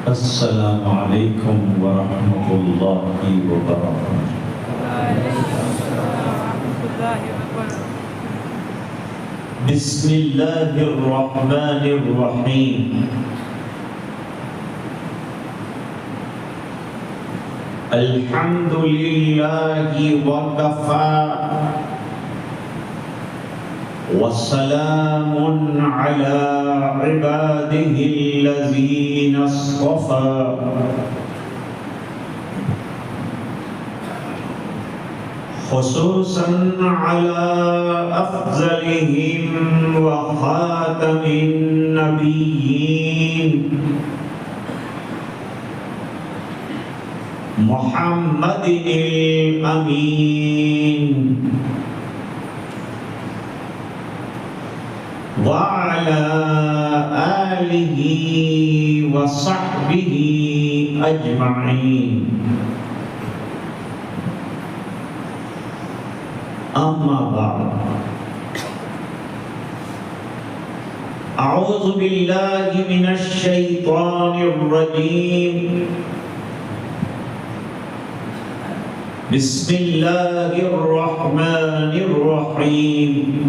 السلام علیکم ورحمۃ اللہ وبرکاتہ۔ بسم اللہ الرحمن الرحیم۔ الحمد للہ وکفی وسلام علی عباده الذین اصطفى، خصوصا علی افضلهم وخاتم النبیین محمد الامین وعلى آلہ وصحبہ اجمعین، اما بعد۔ اعوذ باللہ من الشیطان الرجیم، بسم اللہ الرحمن الرحیم۔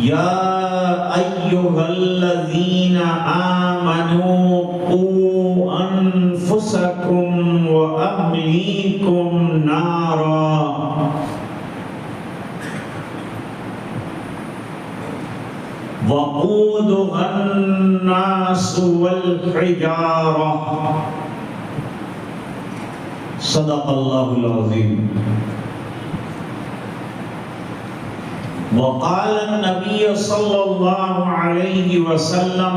یا ایھا الذین آمنوا قوا انفسکم واہلیکم نارا وقودها الناس والحجارہ، صدق اللہ العظیم۔ وقال النبی صلی اللہ علیہ وسلم،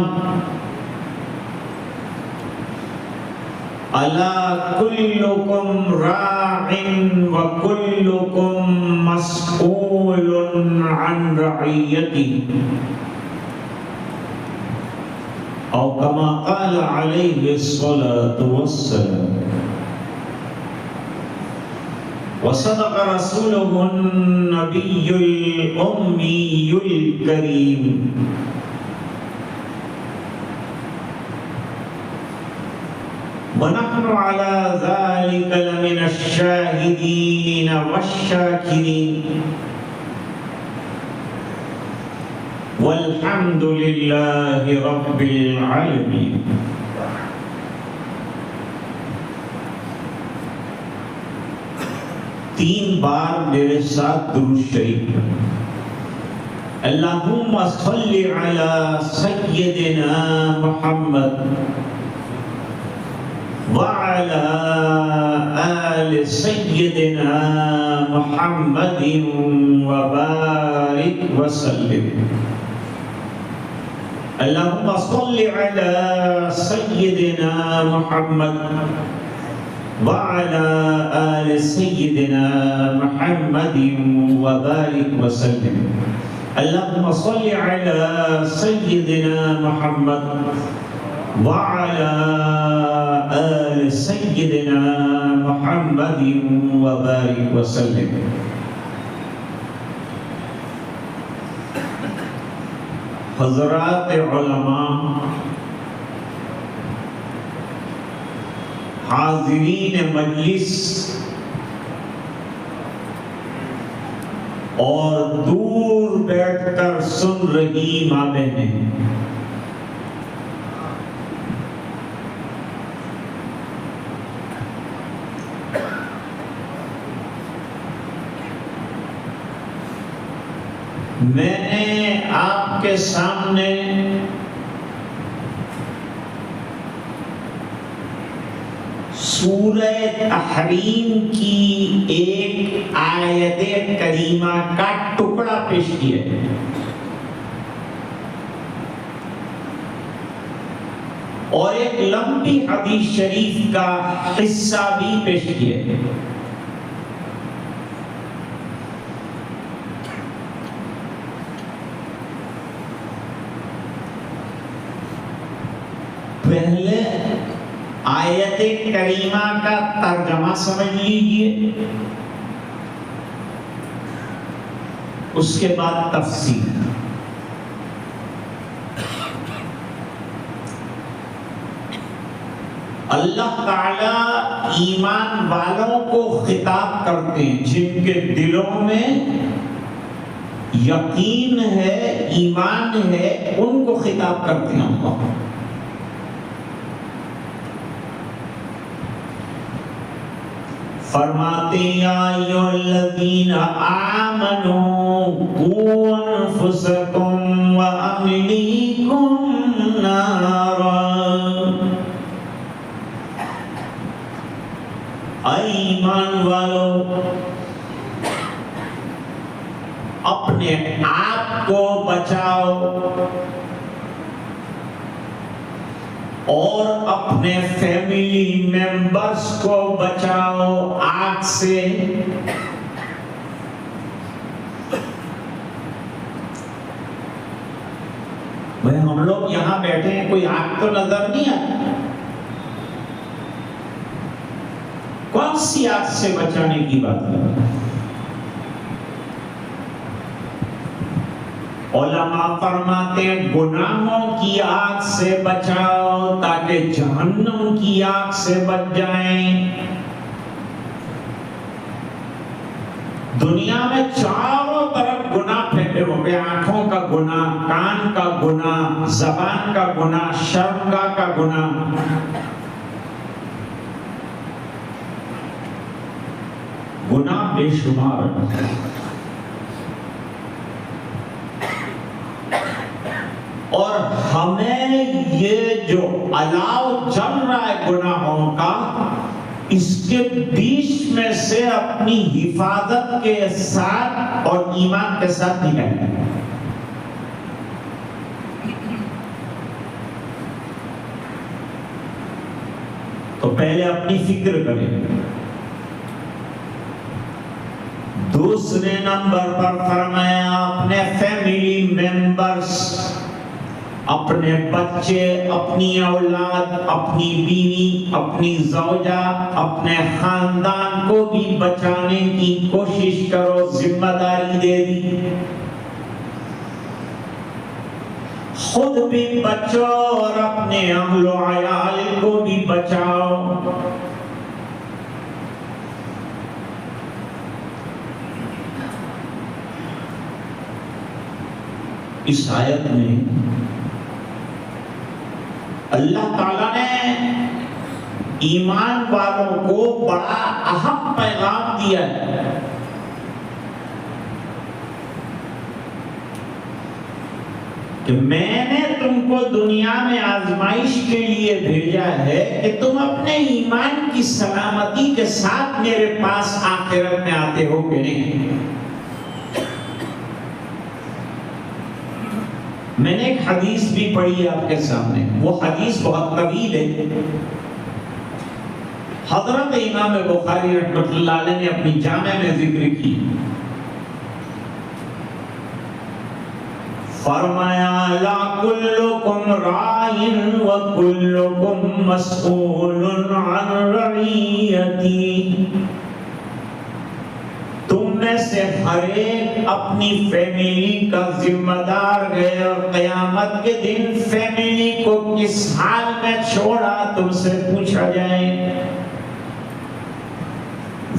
الا کلکم راع وکلکم مسئول عن رعیتہ، او کما قال علیہ الصلاۃ والسلام۔ وصدق رسوله النبی الامی الکریم۔ ونحن على ذلك لمن الشاهدين والشاكرين، والحمد لله رب العالمين۔ تین بار میرے ساتھ درود شریف، اللہم صلی علی سیدنا محمد وعلى آل سيدنا محمد وبارك وسلم۔ اللهم صل على سيدنا محمد وعلى آل سيدنا محمد وبارك وسلم۔ اللهم صل على سيدنا محمد وعلى آل سيدنا محمد وبارك وسلم۔ حضرات علماء، حاضرین مجلس اور دور بیٹھ کر سن رہی ماں بہنیں، میں نے آپ کے سامنے سورہ تحریم کی ایک آیت کریمہ کا ٹکڑا پیش کیا ہے، اور ایک لمبی حدیث شریف کا قصہ بھی پیش کیا ہے۔ پہلے آیت کریمہ کا ترجمہ سمجھ لیجئے، اس کے بعد تفسیر۔ اللہ تعالی ایمان والوں کو خطاب کرتے ہیں، جن کے دلوں میں یقین ہے، ایمان ہے، ان کو خطاب کرتے ہیں اللہ۔ فرماتے ہیں یا ایھا الذین آمنوا قوا انفسکم واہلیکم نارا، اے ایمان والو اپنے آپ کو بچاؤ اور اپنے فیملی ممبرز کو بچاؤ آگ سے۔ بھئی ہم لوگ یہاں بیٹھے ہیں، کوئی آگ تو نظر نہیں آتی، کون سی آگ سے بچانے کی بات ہے؟ علماء فرماتے ہیں گناہوں کی آگ سے بچاؤ تاکہ جہنم کی آگ سے بچ جائیں۔ دنیا میں چاروں طرف گناہ پھیلے ہوئے، آنکھوں کا گناہ، کان کا گناہ، زبان کا گناہ، شرمگاہ کا گناہ۔ گناہ بے شمار ہے، اور ہمیں یہ جو الاؤ چل رہا ہے گناہوں کا، اس کے بیچ میں سے اپنی حفاظت کے ساتھ اور ایمان کے ساتھ نکلنا ہے۔ تو پہلے اپنی فکر کریں۔ دوسرے نمبر پر فرمایا اپنے فیملی ممبرز، اپنے بچے، اپنی اولاد، اپنی بیوی، اپنی زوجہ، اپنے خاندان کو بھی بچانے کی کوشش کرو، ذمہ داری دے دی۔ خود بھی بچو اور اپنے اہل و عیال کو بھی بچاؤ۔ اس آیت میں اللہ تعالیٰ نے ایمان والوں کو بڑا اہم پیغام دیا ہے کہ میں نے تم کو دنیا میں آزمائش کے لیے بھیجا ہے کہ تم اپنے ایمان کی سلامتی کے ساتھ میرے پاس آخرت میں آتے ہو کہ نہیں۔ میں نے ایک حدیث بھی پڑھی ہے آپ کے سامنے، وہ حدیث بہت طویل ہے، حضرت امام بخاری رحمۃ اللہ علیہ نے اپنی جامع میں ذکر کی۔ فرمایا لا کلکم راعٍ وکلکم مسئول عن رعیتی، تم میں سے ہر ایک اپنی فیملی کا ذمہ دار ہے، اور قیامت کے دن فیملی کو کس حال میں چھوڑا تم سے پوچھا جائے۔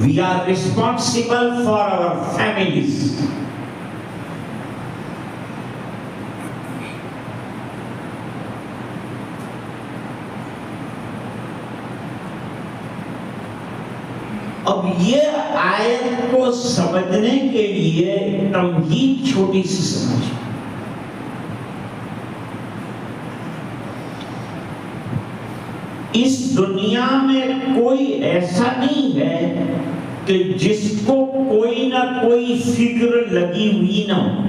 We are responsible for our families. اب یہ آیت کو سمجھنے کے لیے تمہید چھوٹی سی سمجھ۔ اس دنیا میں کوئی ایسا نہیں ہے کہ جس کو کوئی نہ کوئی فکر لگی ہوئی نہ ہو۔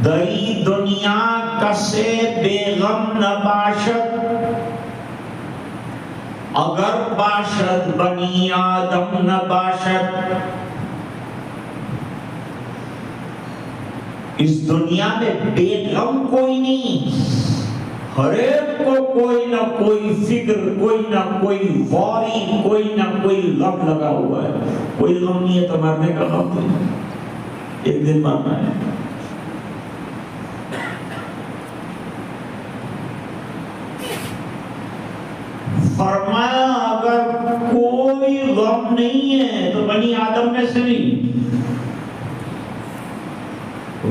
دری دنیا کسے بے غم نہ باشد، اگر باشد بنی آدم نہ باشد۔ اس دنیا میں بے غم کوئی نہیں، ہر ایک کو کوئی نہ کوئی فکر، کوئی نہ کوئی واری، کوئی نہ کوئی غم لگا ہوا ہے۔ کوئی غم نہیں ہے تو مرنے کا غم نہیں، ایک دن مرنا ہے۔ فرمایا اگر کوئی غم نہیں ہے تو بنی آدم میں سے نہیں،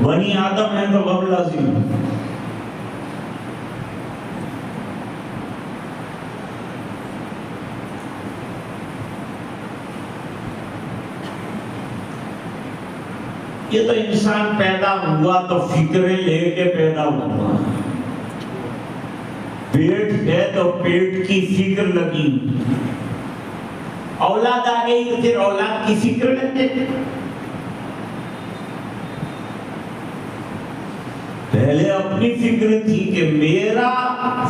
بنی آدم ہے تو غم لازم ہے۔ یہ تو انسان پیدا ہوا تو فکریں لے کے پیدا ہوا، پیٹ ہے تو پیٹ کی فکر لگی، اولاد آ گئی تو پھر اولاد کی فکر لگے۔ پہلے اپنی فکر تھی کہ میرا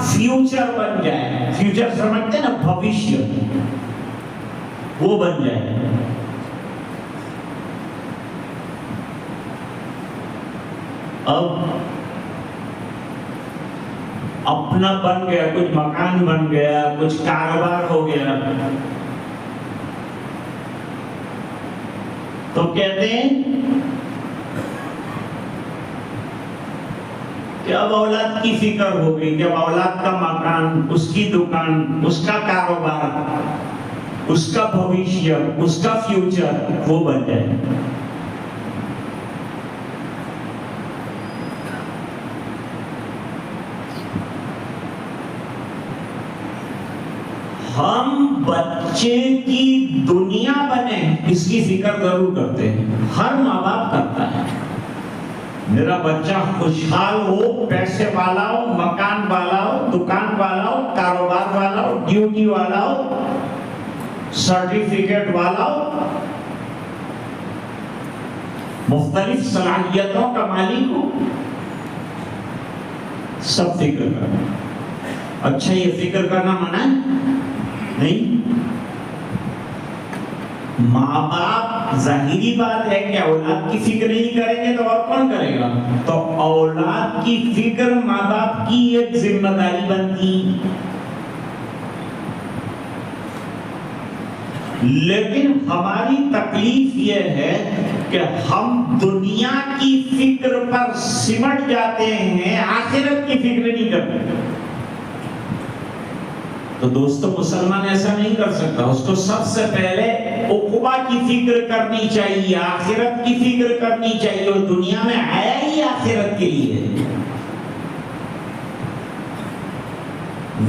فیوچر بن جائے، فیوچر سمجھتے نا، بھوشیہ وہ بن جائے۔ اب اپنا بن گیا، کچھ مکان بن گیا، کچھ کاروبار ہو گیا، تو کہتے ہیں کہ اب اولاد کی فکر ہو گئی کہ اب اولاد کا مکان، اس کی دکان، اس کا کاروبار، اس کا بھوشیہ، اس کا فیوچر وہ بن جائے۔ ہم بچے کی دنیا بنے اس کی فکر ضرور کرتے ہیں، ہر ماں باپ کرتا ہے، میرا بچہ خوشحال ہو، پیسے والا ہو، مکان والا ہو، دکان والا ہو، کاروبار والا ہو، ڈیوٹی والا ہو، سرٹیفکیٹ والا ہو، مختلف صلاحیتوں کا مالک ہو، سب فکر کرنا۔ اچھا یہ فکر کرنا منع ہے؟ نہیں۔ ماں باپ ظاہری بات ہے کہ اولاد کی فکر نہیں کریں گے تو اور کون کرے گا؟ تو اولاد کی فکر ماں باپ کی ایک ذمہ داری بنتی، لیکن ہماری تکلیف یہ ہے کہ ہم دنیا کی فکر پر سمٹ جاتے ہیں، آخرت کی فکر نہیں کرتے۔ تو دوستو مسلمان ایسا نہیں کر سکتا، اس کو سب سے پہلے عقبہ کی فکر کرنی چاہیے، آخرت کی فکر کرنی چاہیے، اور دنیا میں آیا ہی آخرت کے لیے۔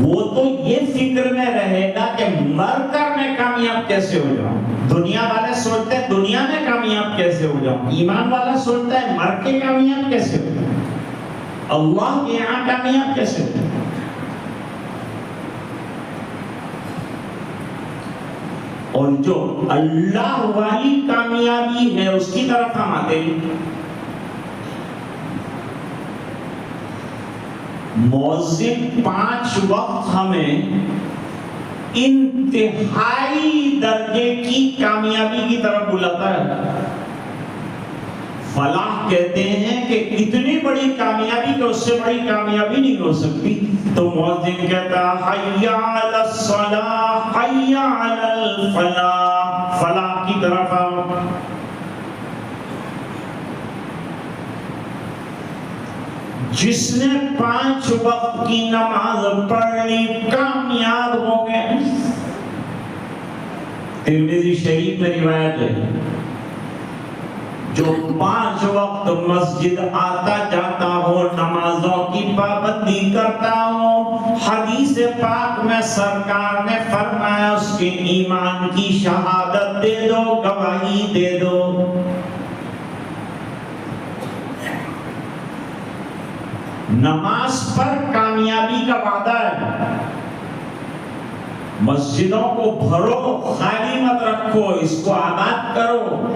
وہ تو یہ فکر میں رہے گا کہ مر کر میں کامیاب کیسے ہو جاؤں۔ دنیا والے سوچتے ہیں دنیا میں کامیاب کیسے ہو جاؤں، ایمان والا سوچتا ہے مر کے کامیاب کیسے ہو جاؤں، اللہ کے یہاں کامیاب کیسے ہو جاؤں۔ اور جو اللہ والی کامیابی ہے اس کی طرف ہم آتے ہیں۔ مؤذن 5 وقت ہمیں انتہائی درجے کی کامیابی کی طرف بلاتا ہے۔ فلاح کہتے ہیں کہ اتنی بڑی کامیابی کہ اس سے بڑی کامیابی نہیں ہو سکتی، تو مؤذن کہتا حی علی الصلاح حی علی الفلاح، فلاح کی طرف آؤ۔ جس نے 5 وقت کی نماز پڑھ لی کامیاب ہو گئے۔ ترمذی شریف میں روایت ہے، جو 5 وقت مسجد آتا جاتا ہو، نمازوں کی پابندی کرتا ہو، حدیث پاک میں سرکار نے فرمایا اس کے ایمان کی شہادت دے دو، گواہی دے دو۔ نماز پر کامیابی کا وعدہ ہے۔ مسجدوں کو بھرو، خالی مت رکھو، اس کو آباد کرو۔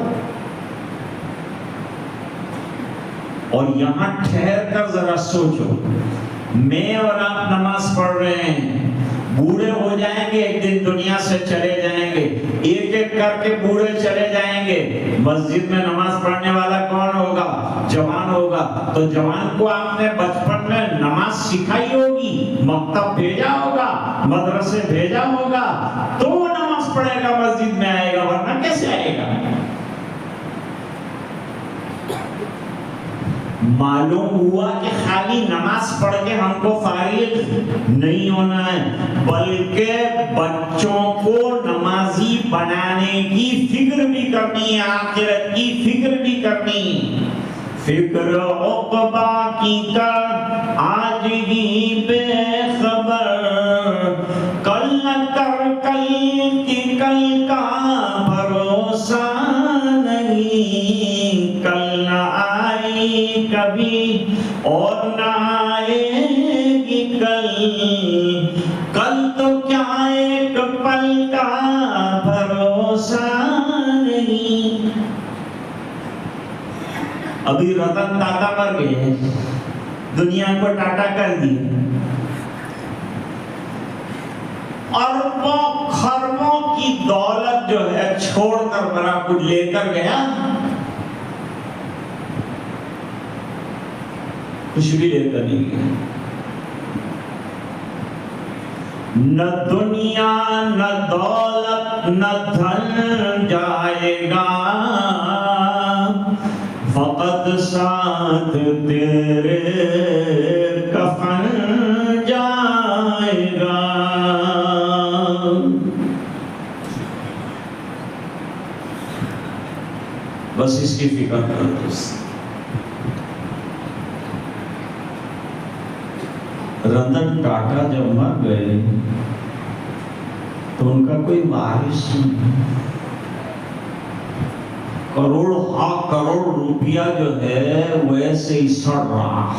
اور یہاں ٹھہر کر ذرا سوچو، میں اور آپ نماز پڑھ رہے ہیں، بوڑھے ہو جائیں گے، ایک دن دنیا سے چلے جائیں گے، ایک ایک کر کے بوڑھے چلے جائیں گے، مسجد میں نماز پڑھنے والا کون ہوگا؟ جوان ہوگا۔ تو جوان کو آپ نے بچپن میں نماز سکھائی ہوگی، مکتب بھیجا ہوگا، مدرسے بھیجا ہوگا، تو وہ نماز پڑھے گا، مسجد میں آئے گا، ورنہ کیسے آئے گا؟ معلوم ہوا کہ خالی نماز پڑھ کے ہم کو فارغ نہیں ہونا ہے، بلکہ بچوں کو نمازی بنانے کی فکر بھی کرنی ہے، آخرت کی فکر بھی کرنی۔ فکر عقبہ کی کر آج ہی بے خبر، کل نہ کر کل کی کل کا بھروسہ نہیں، کل نہ آئی کبھی اور نہ آئے گی کل، کل تو کیا ایک پل کا بھروسہ نہیں۔ ابھی رتن ٹاٹا مر گئے، دنیا کو ٹاٹا کر دی، اربوں خربوں کی دولت جو ہے چھوڑ کر بڑا کچھ لے کر گیا، کچھ بھی لے کر نہیں گیا۔ نہ دنیا نہ دولت نہ دھن جائے گا، فقط ساتھ تیرے کفن جائے گا۔ بس اس کی فکر کرو۔ رتن ٹاٹا جب مر گئے تو ان کا کوئی وارث نہیں، کروڑ روپیہ جو ہے ویسے ہی سڑ رہا،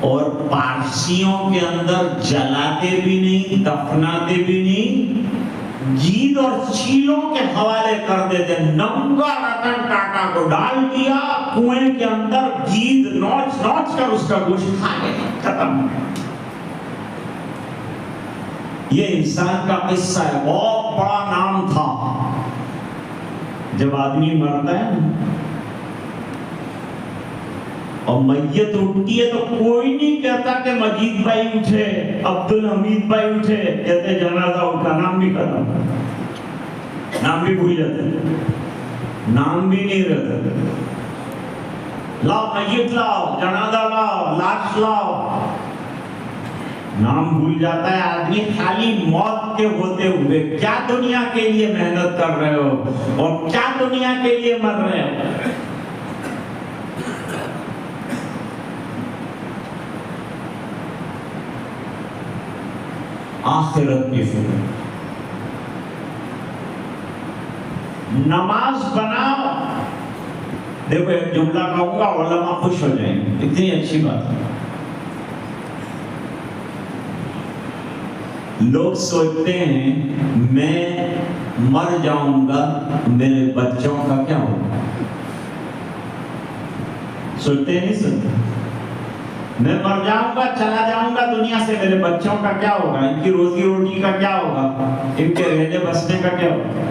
اور پارسیوں کے اندر جلاتے بھی نہیں، دفناتے بھی نہیں، گید اور چیلوں کے حوالے کر دیتے۔ ننگا رتن ٹاٹا کو ڈال دیا کنویں کے اندر، گید نوچ نوچ کر اس کا گوشت کھا گئے، ختم۔ یہ انسان کا قصہ ہے، بہت بڑا نام تھا۔ جب آدمی مرتا ہے اور میت اٹھتی ہے تو کوئی نہیں کہتا کہ مجید بھائی اٹھے، عبد الحمید بھائی اٹھے، کہتے جنازہ اٹھا، نام بھی ختم، نام بھی بھول جاتے، نام بھی نہیں رہتا۔ لاؤ میت لاؤ، جنازہ لاؤ، لاش لاؤ، نام بھول جاتا ہے آدمی۔ خالی موت کے ہوتے ہوئے کیا دنیا کے لیے محنت کر رہے ہو اور کیا دنیا کے لیے مر رہے ہو؟ آخرت کی فکر۔ نماز بناؤ۔ دیکھو ایک جملہ کہوں گا، علماء خوش ہو جائیں گے، اتنی اچھی بات ہے۔ لوگ سوچتے ہیں میں مر جاؤں گا، میرے بچوں کا کیا ہوگا؟ سوچتے نہیں سوچتے؟ میں مر جاؤں گا، چلا جاؤں گا دنیا سے، میرے بچوں کا کیا ہوگا؟ ان کی روزی روٹی کا کیا ہوگا؟ ان کے رہنے بسنے کا کیا ہوگا؟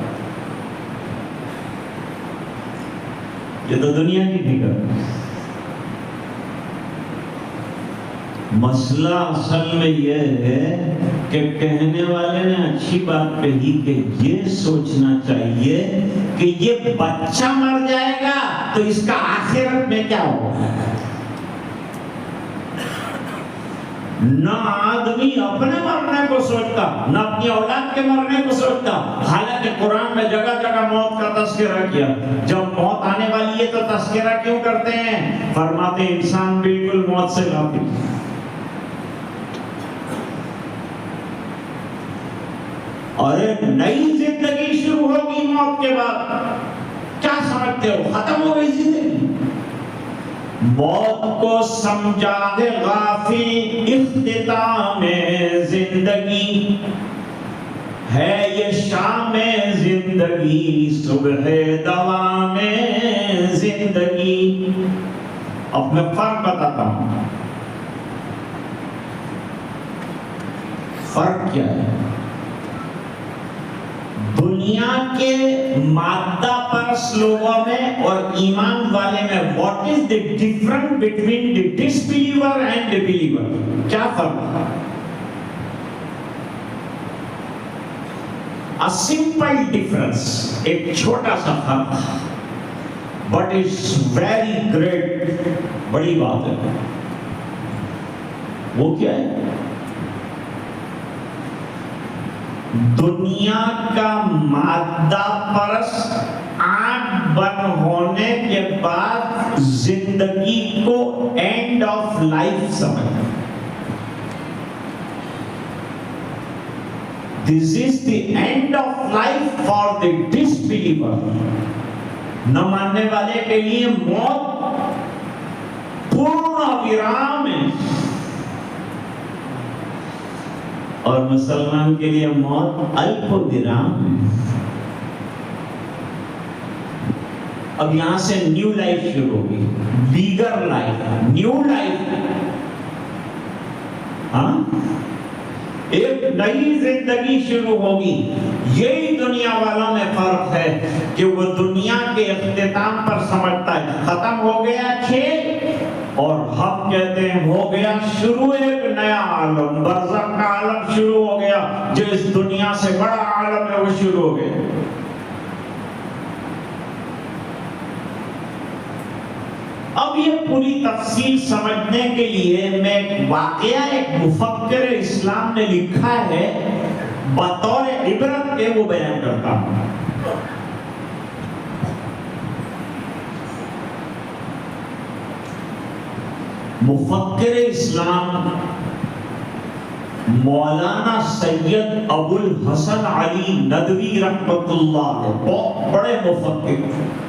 یہ تو دنیا کی فکر ہے۔ مسئلہ اصل میں یہ ہے کہ کہنے والے نے اچھی بات کہی کہ یہ سوچنا چاہیے کہ یہ بچہ مر جائے گا تو اس کا آخرت میں کیا ہوگا۔ نہ آدمی اپنے مرنے کو سوچتا، نہ اپنی اولاد کے مرنے کو سوچتا، حالانکہ قرآن میں جگہ جگہ موت کا تذکرہ کیا۔ جب موت آنے والی ہے تو تذکرہ کیوں کرتے ہیں؟ فرماتے انسان بالکل موت سے غافل۔ اور ایک نئی زندگی شروع ہوگی موت کے بعد۔ کیا سمجھتے ہو ختم ہو گئی زندگی؟ موت کو سمجھا ہے غافل اختتام زندگی، ہے یہ شام زندگی صبح دوام زندگی۔ اب میں فرق بتاتا ہوں، فرق کیا ہے؟ دنیا کے مادہ پرست لوگوں میں اور ایمان والے میں what is the difference between the disbeliever and the believer؟ کیا فرق ہے؟ a simple difference, ایک چھوٹا سا فرق, but it's very great, بڑی بات ہے. وہ کیا ہے؟ دنیا کا مادہ پرست آنکھ بند ہونے کے بعد زندگی کو اینڈ آف لائف سمجھنا. This is the end of life for the disbeliever. نہ ماننے والے کے لیے موت پورن ویرام ہے, اور مسلمان کے لیے موت الپ ویرام ہے. اب یہاں سے نیو لائف شروع ہوگی, بیگر لائف, نیو لائف. ہاں, ایک نئی زندگی شروع ہوگی. یہی دنیا والوں میں فرق ہے کہ وہ دنیا کے اختتام پر سمجھتا ہے ختم ہو گیا کھیل, اور ہم کہتے ہیں ہو گیا شروع ایک نیا عالم, برزخ کا عالم شروع ہو گیا. جو اس دنیا سے بڑا عالم ہے وہ شروع ہو گیا. اب یہ پوری تفصیل سمجھنے کے لیے میں ایک واقعہ ایک مفکر اسلام نے لکھا ہے بطور عبرت کے وہ بیان کرتا ہوں. مفکر اسلام مولانا سید ابو الحسن علی ندوی رحمۃ اللہ علیہ, بہت بڑے مفکر.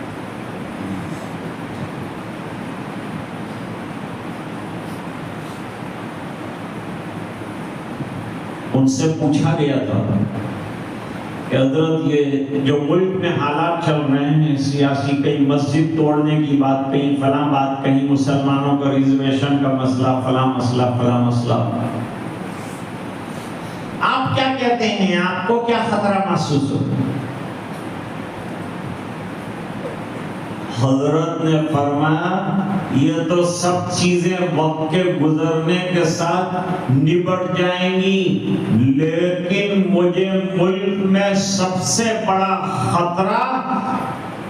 ان سے پوچھا گیا تھا کہ حضرت یہ جو ملک میں حالات چل رہے ہیں سیاسی, کہیں مسجد توڑنے کی بات, کہیں فلاں بات, کہیں مسلمانوں کا ریزرویشن کا مسئلہ, فلاں مسئلہ فلاں مسئلہ, آپ کیا کہتے ہیں, آپ کو کیا خطرہ محسوس ہوتا ہے؟ حضرت نے فرمایا یہ تو سب چیزیں وقت کے گزرنے کے ساتھ نبٹ جائیں گی, لیکن مجھے ملک میں سب سے بڑا خطرہ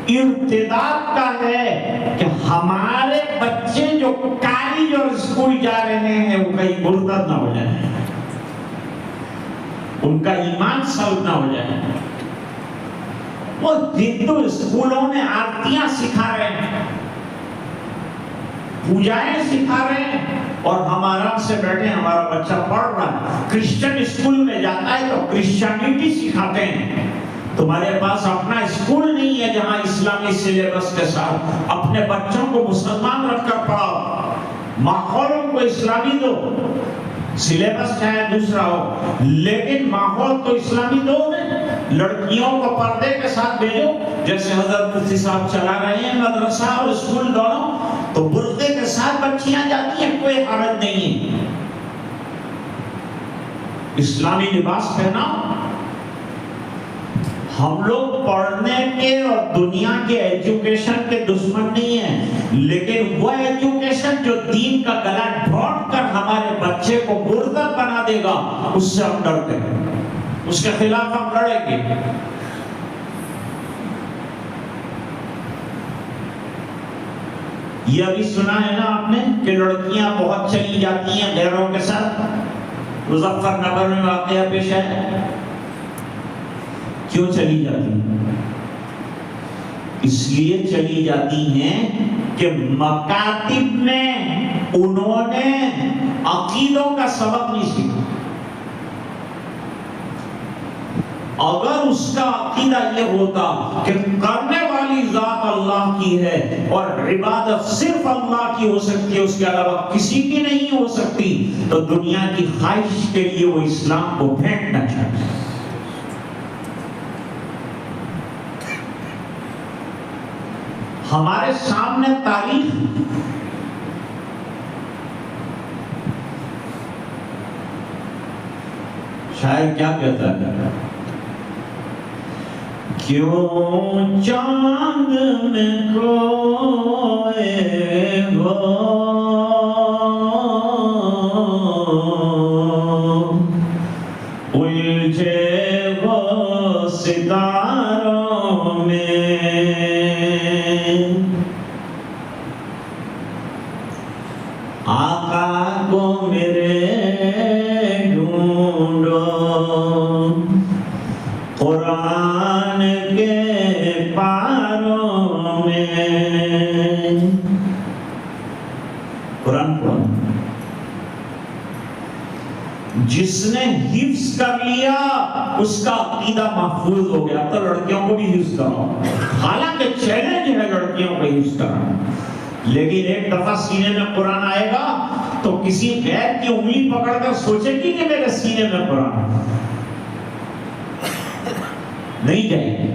ارتداد کا ہے کہ ہمارے بچے جو کالج اور اسکول جا رہے ہیں وہ کہیں مرتد نہ ہو جائیں, ان کا ایمان سلب نہ ہو جائے. وہ ہندو اسکولوں میں آرتیاں سکھا رہے ہیں, پوجائیں سکھا رہے ہیں, اور ہم آرام سے بیٹھے ہمارا بچہ پڑھ رہا ہے. کرسچن اسکول میں جاتا ہے تو کرسچینٹی سکھاتے ہیں. تمہارے پاس اپنا اسکول نہیں ہے جہاں اسلامی سلیبس کے ساتھ اپنے بچوں کو مسلمان رکھ کر پڑھاؤ, ماحولوں کو اسلامی دو, سلیبس چاہے دوسرا ہو لیکن ماحول تو اسلامی دو. لڑکیوں کو پردے کے ساتھ بھیجو, جیسے حضرت مفتی صاحب چلا رہے ہیں مدرسہ اور اسکول دونوں, تو برقعے کے ساتھ بچیاں جاتی ہیں, کوئی حرج نہیں ہے. اسلامی لباس پہناؤ. ہم لوگ پڑھنے کے اور دنیا کے ایجوکیشن کے دشمن نہیں ہیں, لیکن وہ ایجوکیشن جو دین کا گلا ڈھونڈ کر ہمارے بچے کو مرتد بنا دے گا اس سے ہم ڈرتے ہیں, اس کے خلاف ہم لڑیں گے. یہ ابھی سنا ہے نا آپ نے کہ لڑکیاں بہت چلی جاتی ہیں غیروں کے ساتھ, مظفر نگر میں واقعہ پیش ہے. کیوں چلی جاتی ہیں؟ اس لیے چلی جاتی ہیں کہ مکاتب میں انہوں نے عقیدوں کا سبق نہیں سیکھا. اگر اس کا عقیدہ یہ ہوتا کہ کرنے والی ذات اللہ کی ہے اور عبادت صرف اللہ کی ہو سکتی ہے, اس کے علاوہ کسی کی نہیں ہو سکتی, تو دنیا کی خواہش کے لیے وہ اسلام کو پھینکنا چاہتے. ہمارے سامنے تاریخ شاعر کیا کہتا ہے, کیوں چاند میں کھوئے ہو الجھے وہ ستاروں میں، آقا کو میرے ڈھونڈو قرآن کے پاروں میں۔ قرآن پڑھو، جس نے حفظ کر لیا اس کا عقیدہ محفوظ ہو گیا۔ تو لڑکیوں کو بھی حفظ کرو، حالانکہ چیلنج ہے لڑکیوں کو حفظ کرنا، لیکن ایک دفعہ سینے میں قرآن آئے گا تو کسی غیر کی انگلی پکڑ کر سوچے گی کہ میرے سینے میں قرآن نہیں جائے گی۔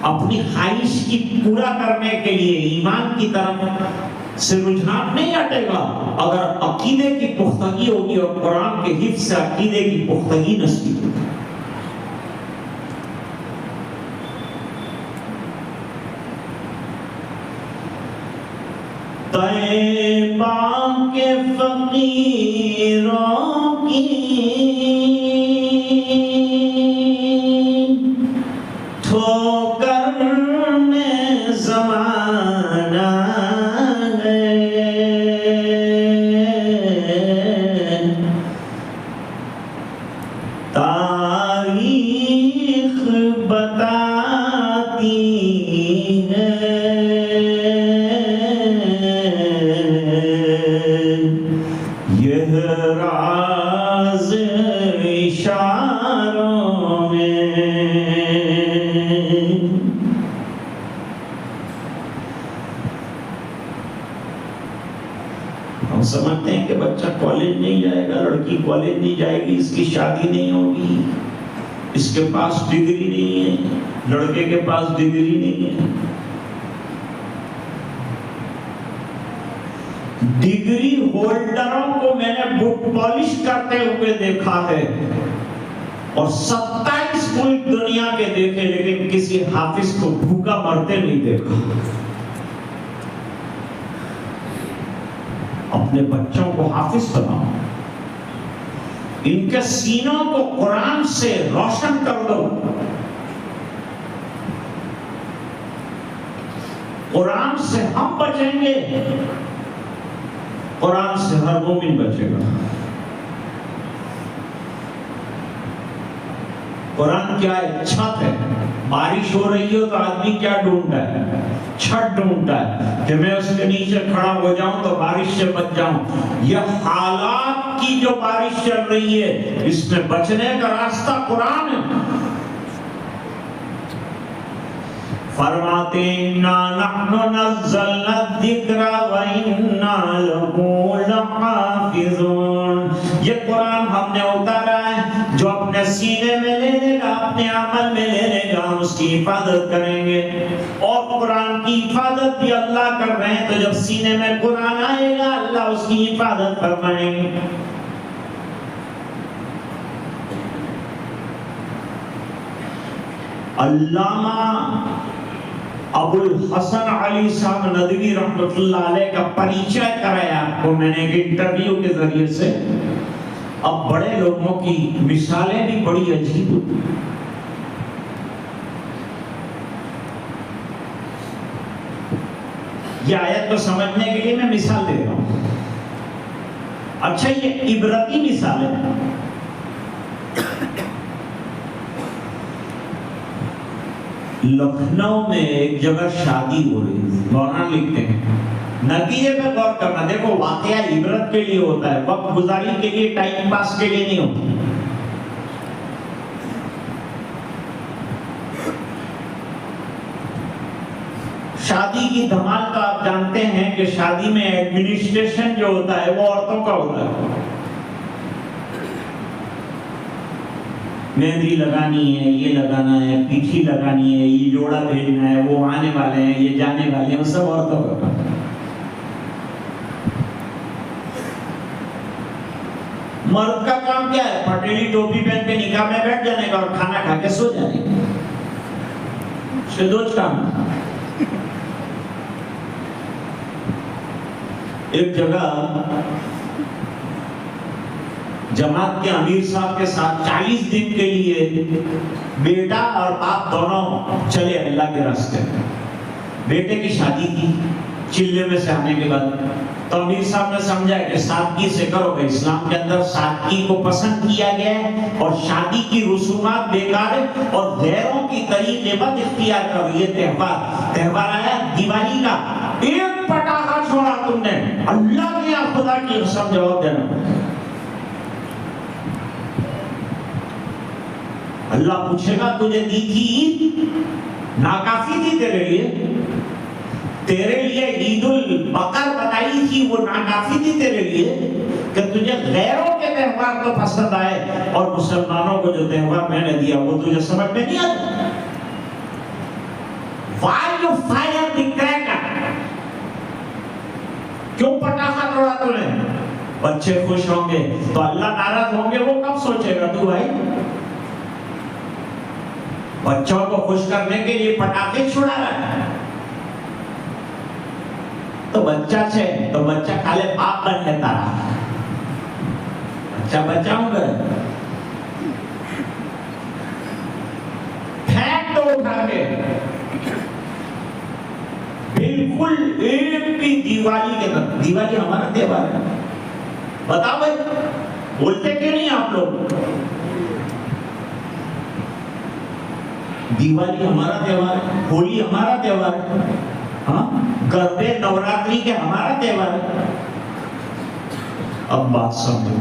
اپنی خواہش کی پورا کرنے کے لیے ایمان کی طرف سے رجحان نہیں ہٹے گا اگر عقیدے کی پختگی ہوگی، اور قرآن کے حفظ سے عقیدے کی پختگی نصیب ہوگی۔ طیبہ کے فقیروں کی ٹھوکر میں زمانہ ہے، تاریخ بتاتی ہے یہ راز اشاروں میں۔ ہم سمجھتے ہیں کہ بچہ کالج نہیں جائے گا، لڑکی کالج نہیں جائے گی، اس کی شادی نہیں ہوگی، اس کے پاس ڈگری نہیں ہے، لڑکے کے پاس ڈگری نہیں ہے۔ ڈگری ہولڈروں کو میں نے بک پالش کرتے ہوئے دیکھا ہے، اور 27 ملک دنیا کے دیکھے، لیکن کسی حافظ کو بھوکا مرتے نہیں دیکھا۔ اپنے بچوں کو حافظ بناؤ، ان کے سینوں کو قرآن سے روشن کر دو۔ قرآن سے ہم بچیں گے، قرآن سے ہر مومن بچے گا۔ قرآن کیا ہے؟ چھت ہے۔ بارش ہو رہی ہو تو آدمی کیا ڈھونڈتا ہے؟ چھت ڈھونڈتا ہے کہ میں اس کے نیچے کھڑا ہو جاؤں تو بارش سے بچ جاؤں۔ یہ حالات کی جو بارش چل رہی ہے، اس میں بچنے کا راستہ قرآن ہے۔ فرماتے اِنَّا نَحْنُ نَزَّلْنَا الذِّكْرَ وَإِنَّا لَهُ لَحَافِظُونَ۔ یہ قرآن ہم نے اتارا ہے، جو اپنے سینے میں لے لے گا، اپنے عمل میں لے لے گا، ہم اس کی حفاظت کریں گے۔ اور قرآن کی حفاظت بھی اللہ کر رہے ہیں، تو جب سینے میں قرآن آئے گا اللہ اس کی حفاظت فرمائیں گے۔ علامہ ابو الحسن علی صاحب ندوی رحمۃ اللہ علیہ کا پریچہ کرایا آپ کو میں نے ایک انٹرویو کے ذریعے سے۔ اب بڑے لوگوں کی مثالیں بھی بڑی عجیب ہوتی ہیں۔ یہ آیت کو سمجھنے کے لیے میں مثال دے رہا ہوں۔ اچھا، یہ عبرتی مثال ہے۔ لکھنؤ میں ایک جگہ شادی ہو رہی ہے، مولانا لکھتے ہیں، نتیجے پہ غور کرنا۔ دیکھو، واقعہ عبرت کے لیے ہوتا ہے، وقت گزاری کے لیے، ٹائم پاس کے لیے نہیں ہوتا۔ شادی کی دھمال تو آپ جانتے ہیں کہ شادی میں ایڈمنسٹریشن جو ہوتا ہے وہ عورتوں کا ہوتا ہے۔ مہندی لگانی ہے، یہ لگانا ہے، پیٹھی لگانی ہے، یہ جوڑا بھیجنا ہے، وہ آنے والے ہیں، یہ جانے والے ہیں، وہ سب عورتوں کا۔ مرد کا کام کیا ہے؟ پٹیلی ٹوپی پہن کے نکاح میں بیٹھ جانے کا اور کھانا کھا کے سو جانے کا۔ شدوج کام۔ ایک جگہ جماعت کے امیر صاحب کے ساتھ 40 دن کے لیے بیٹا اور باپ دونوں چلے اللہ کے راستے میں. بیٹے کی شادی کی چلے میں سے آنے کے بعد تو امیر صاحب نے سمجھا کہ سادگی سے کرو گے. اسلام کے اندر سادگی کو پسند کیا گیا ہے اور شادی کی رسومات بیکار ہے اور غیروں کی طریقے مت اختیار کرو. یہ تہوار آیا دیوالی کا, ایک پٹاخہ چھوڑا تم نے, اللہ کی یا خدا کی قسم جواب دینا. اللہ پوچھے گا تجھے دی تھی عید ناکافی تھی تیرے لیے؟ تیرے لیے عید البقر بتائی تھی وہ ناکافی تھی تیرے لیے کہ تجھے غیروں کے تہوار تو پسند آئے اور مسلمانوں کو جو تہوار میں نے دیا وہ تجھے سمجھ میں نہیں آتا؟ Why you fire the cracker? کیوں پٹاخہ توڑا تو نے؟ بچے خوش ہوں گے تو اللہ ناراض ہوں گے, وہ کب سوچے گا تو بھائی؟ بچوں کو خوش کرنے کے لیے پٹاخے چھڑا رہا ہے تو بچہ سے تو بچہ کالے باپ بن لیتا رہا. بچہ بچاؤں گا پھینک دو اٹھا کے. بالکل ایک بھی دیوالی کے بعد, دیوالی ہمارا تہوار ہے, بتاؤ بھائی بولتے کیوں نہیں آپ لوگ؟ دیوالی ہمارا تہوار ہے, ہولی ہمارا تہوار ہے, ہاں گربے نوراتری کے ہمارا تہوار ہے. اب بات سمجھو,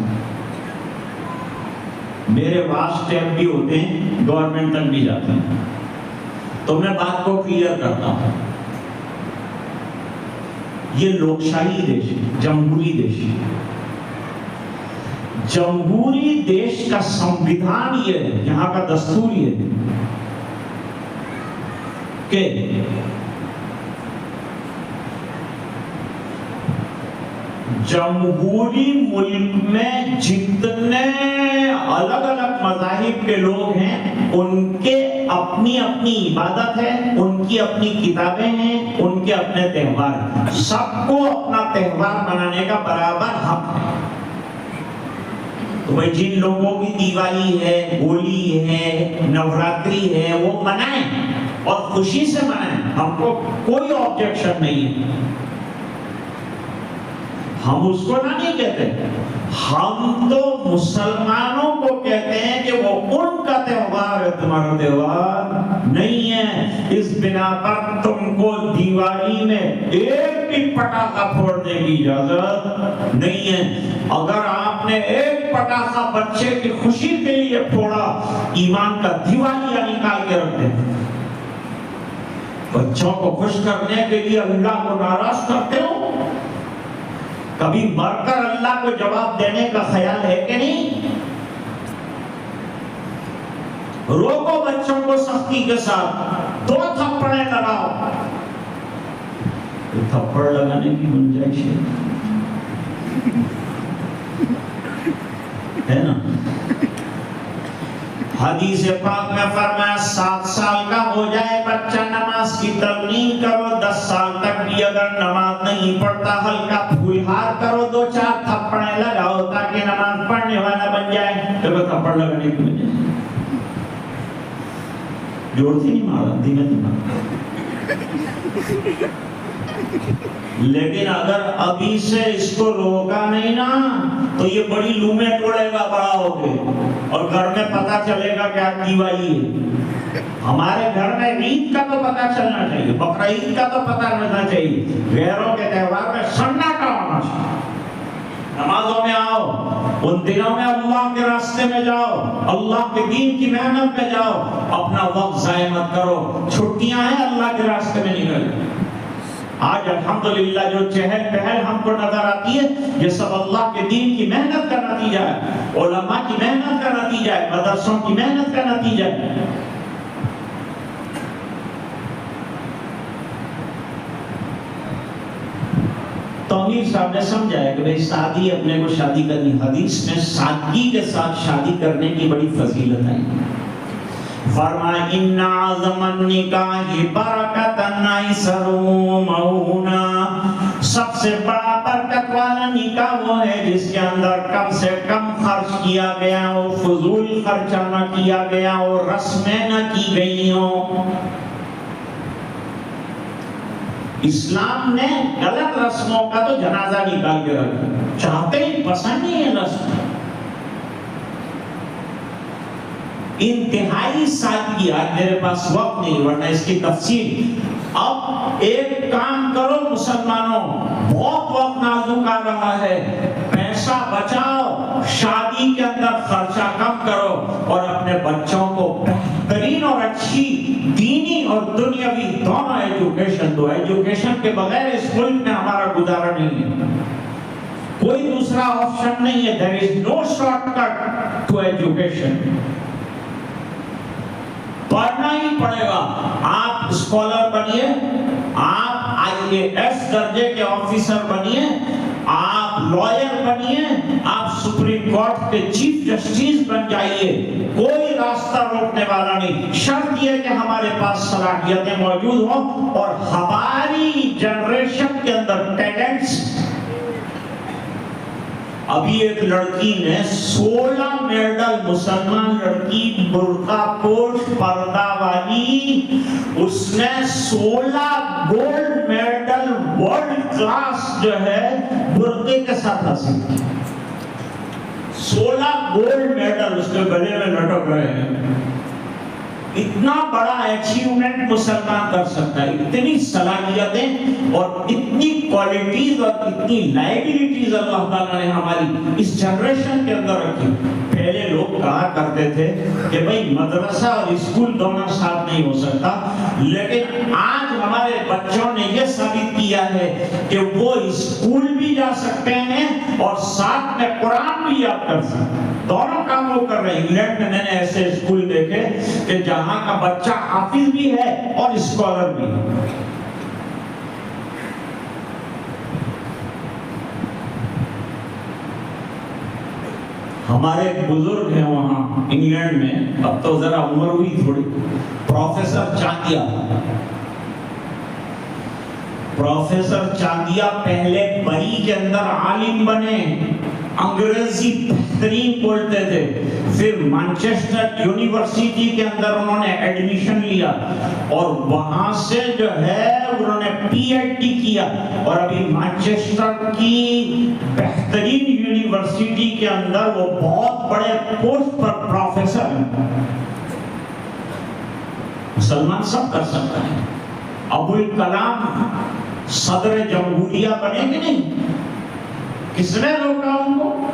میرے واس ٹیپ بھی ہوتے ہیں, گورنمنٹ تک بھی جاتے ہیں, تو میں بات کو کلیئر کرتا ہوں. یہ لوکشاہی دیش ہے, جمہوری دیش ہے. جمہوری دیش کا سمویدھان یہ ہے, یہاں کا دستور یہ ہے کہ جمہوری ملک میں جتنے الگ الگ مذاہب کے لوگ ہیں ان کے اپنی اپنی عبادت ہے, ان کی اپنی کتابیں ہیں, ان کے اپنے تہوار ہیں. سب کو اپنا تہوار منانے کا برابر حق ہے. تو بھائی جن لوگوں کی دیوالی ہے, ہولی ہے, نوراتری ہے, وہ منائیں اور خوشی سے منائیں, ہم کو کوئی آبجیکشن نہیں ہے. ہم اس کو نہیں کہتے, ہم تو مسلمانوں کو کہتے ہیں کہ وہ ان کا تہوار ہے, تمہارا تہوار نہیں ہے. اس بنا پر تم کو دیوالی میں ایک بھی پٹاخہ پھوڑنے کی اجازت نہیں ہے. اگر آپ نے ایک پٹاخہ بچے کی خوشی کے لیے پھوڑا, ایمان کا دیوالیہ نکال کے رکھ دیں. بچوں کو خوش کرنے کے لیے اللہ کو ناراض کرتے ہو, کبھی مر کر اللہ کو جواب دینے کا خیال ہے کہ نہیں؟ روکو بچوں کو سختی کے ساتھ, 2 تھپڑیں لگاؤ. تھپڑ لگانے کی گنجائش ہے نا؟ حدیث پاک میں فرمایا 7 سال کا ہو جائے بچہ نماز کی تلقین کرو, 10 سال تک بھی اگر نماز نہیں پڑھتا ہلکا پھولہار کرو, 2-4 تھپڑیں لگاؤ تاکہ نماز پڑھنے والا بن جائے. تو تھپڑ لگانے کی وجہ جوڑ سے نہیں مارا, دھیمے دھیمے. لیکن اگر ابھی سے اس کو روکا نہیں نا تو یہ بڑی لومیں توڑے گا بڑا ہو کے, اور گھر میں پتا چلے گا کہ آج دیوالی ہے. ہمارے گھر میں عید کا تو پتا چلنا چاہیے, بقرہ عید کا تو پتا رہنا چاہیے, غیروں کے تہوار میں سناٹا ہونا چاہیے. نمازوں میں آؤ, ان دنوں میں اللہ کے راستے میں جاؤ, اللہ کے دین کی محنت میں جاؤ, اپنا وقت ضائع مت کرو. چھٹیاں ہیں, اللہ کے راستے میں نکل. آج الحمدللہ جو چہل پہل ہم کو نظر آتی ہے, یہ سب اللہ کے دین کی محنت کا نتیجہ ہے, علماء کی محنت کا نتیجہ ہے, مدرسوں کی محنت کا نتیجہ ہے. تو امیر صاحب نے سمجھایا کہ بھئی شادی اپنے کو شادی کرنی, حدیث میں سادگی کے ساتھ شادی کرنے کی بڑی فضیلت ہے. فرمایا ان اعظم النکاح برکۃ ایسر مونا, سب سے بڑا برکت والا نکاح وہ ہے جس کے اندر کم سے کم خرچ کیا گیا ہو، فضول خرچہ نہ کیا گیا ہو، رسمیں نہ کی گئی ہوں۔ اسلام نے غلط رسموں کا تو جنازہ نکال کے رکھا، چاہتے ہی پسند نہیں ہے رسم، انتہائی سادگی۔ آج میرے پاس وقت نہیں ورنہ اس کی تفصیل۔ اب ایک کام کرو مسلمانوں، بہت وقت نازک آ رہا ہے، پیسہ بچاؤ، شادی کے اندر خرچہ کم کرو اور اپنے بچوں کو بہترین اور اچھی دینی اور دنیاوی دونوں ایجوکیشن دو۔ ایجوکیشن کے بغیر اس ملک میں ہمارا گزارا نہیں ہے، کوئی دوسرا آپشن نہیں ہے۔ there is no shortcut to education۔ پڑھنا ہی پڑے گا۔ آپ اسکالر بنیے، آپ IAS درجے کے آفیسر بنیے، آپ لائر بنیے، آپ سپریم کورٹ کے چیف جسٹس بن جائیے، کوئی راستہ روکنے والا نہیں۔ شرط یہ کہ ہمارے پاس صلاحیتیں موجود ہوں اور ہماری جنریشن کے اندر ٹیلنٹس۔ ابھی ایک لڑکی نے 16 میڈل، مسلمان لڑکی، برقع پوش، پردہ والی، اس نے 16 گولڈ میڈل ورلڈ کلاس جو ہے برقعے کے ساتھ حاصل کی۔ 16 گولڈ میڈل اس کے گلے میں لٹک رہے ہیں۔ اتنا بڑا اچیومنٹ مسلمان کر سکتا ہے، اتنی صلاحیتیں اور اتنی کوالٹیز اور اتنی لائبلٹیز اللہ تعالیٰ نے ہماری اس جنریشن کے اندر رکھی۔ پہلے لوگ کہا کرتے تھے کہ بھئی مدرسہ اور اسکول دونوں ساتھ نہیں ہو سکتا، لیکن آج ہمارے بچوں نے یہ ثابت کیا ہے کہ وہ اسکول بھی جا سکتے ہیں اور ساتھ میں قرآن بھی یاد کر سکتے ہیں۔ دونوں کام وہ کر رہے ہیں۔ انگلینڈ میں میں نے ایسے اسکول دیکھے کہ جہاں کا بچہ حافظ بھی ہے اور اسکالر بھی ہے۔ ہمارے ایک بزرگ ہیں وہاں انگلینڈ میں، اب تو ذرا عمر ہوئی تھوڑی، پروفیسر چاندیا۔ پروفیسر چاندیا پہلے بری کے اندر عالم بنے، انگریزی بہترین بولتے تھے، پھر مانچسٹر یونیورسٹی کے اندر انہوں نے ایڈمیشن لیا اور وہاں سے جو ہے انہوں نے PhD کیا اور ابھی مانچسٹر کی بہترین یونیورسٹی کے اندر وہ بہت بڑے پوسٹ پر پروفیسر ہیں۔ مسلمان سب کر سکتا ہے۔ ابو الکلام صدر جمہوریہ بنے کہ نہیں؟ کس نے روکا ان کو؟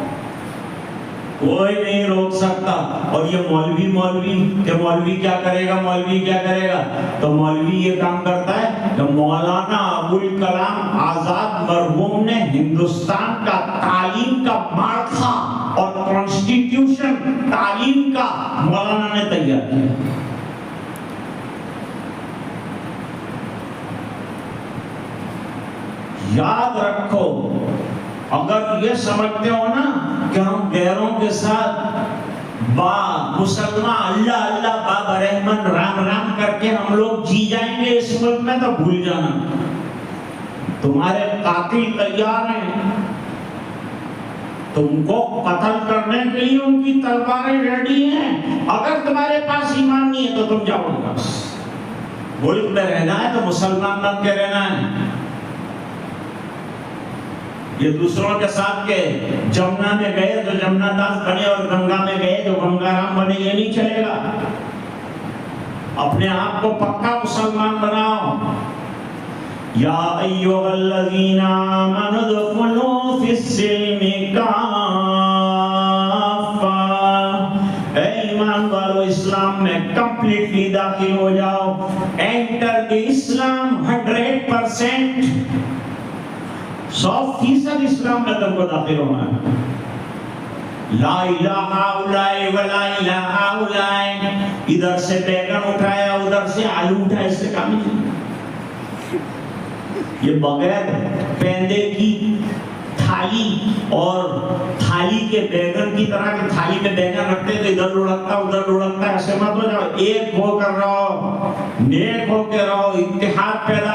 کوئی نہیں روک سکتا۔ اور یہ مولوی کہ مولوی کیا کرے گا، مولوی کیا کرے گا، تو مولوی یہ کام کرتا ہے کہ مولانا ابو الکلام آزاد مرحوم نے ہندوستان کا تعلیم کا مارکا اور کانسٹیٹیوشن تعلیم کا مولانا نے تیار کیا۔ یاد رکھو، اگر یہ سمجھتے ہو نا کہ ہم غیروں کے ساتھ مسلمان اللہ اللہ بابا رحمن رام رام کر کے ہم لوگ جی جائیں گے اس ملک میں، تو بھول جانا، تمہارے قاتل تیار ہیں، تم کو قتل کرنے کے لیے ان کی تلواریں ریڈی ہیں۔ اگر تمہارے پاس ایمان نہیں ہے تو تم جاؤ گے، بس ملک میں رہنا ہے تو مسلمان بن کے رہنا ہے۔ یہ دوسروں کے ساتھ کے جمنا میں گئے تو جمنا داس بنے اور گنگا میں گئے تو گنگا رام بنے، یہ نہیں چلے گا۔ اپنے آپ کو پکا مسلمان بناؤ۔ یا ایھا الذین آمنوا ادخلوا فی السلم کافہ، اے ایمان والو اسلام میں کمپلیٹلی داخل ہو جاؤ۔ انٹر دی اسلام 100%، 100% اسلام میں تم کو داخل ہونا ہے۔ لا الہ الا ولا الہ الا، ادھر سے بیگن اٹھایا ادھر سے آلو اٹھایا، اس سے کام نہیں۔ یہ بغیر پیندے کی تھالی اور تھالی کے بیگن کی طرح کہ تھالی میں بیگن رکھتے تو ادھر لڑکتا ادھر لڑکتا، ایسے مت ہو جاؤ۔ ایک ہو کر رہو، نیک ہو کے رہو، اتحاد پیدا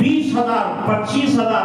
20,000, 25,000,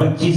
25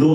2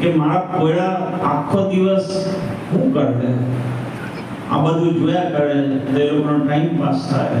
કે મારા કોયડા આખો દિવસ શું કરે, આ બધું જોયા કરે, તે લોકોનો ટાઈમ પાસ થાય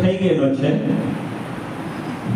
થઈ ગયેલો છે,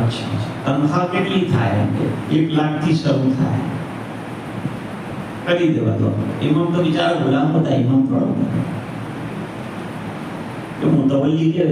اچھا تنخواہ કેટલી થાય? 1 લાખથી શરૂ થાય. કરી દેવા તો ઇમામ તો બિચારા ગુલામ હતા, ઇમામ થોડા હતા કે મુતવલ્લી કે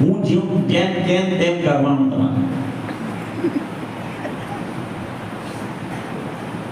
હું જેવું તેમ કરવાનું તમારે.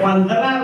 15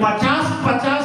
50-50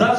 10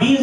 20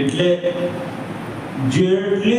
એટલે જેટલી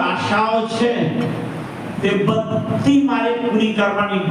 આશાઓ છે તે બધી મારે પૂરી કરવાની.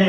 ને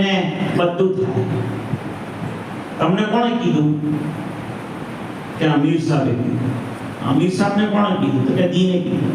ને બધું થાય. તમને કોણે કીધું? કે અમીર સાહેબે કીધું. અમીર સાહેબને કોણે કીધું? તો કે દીને કીધું.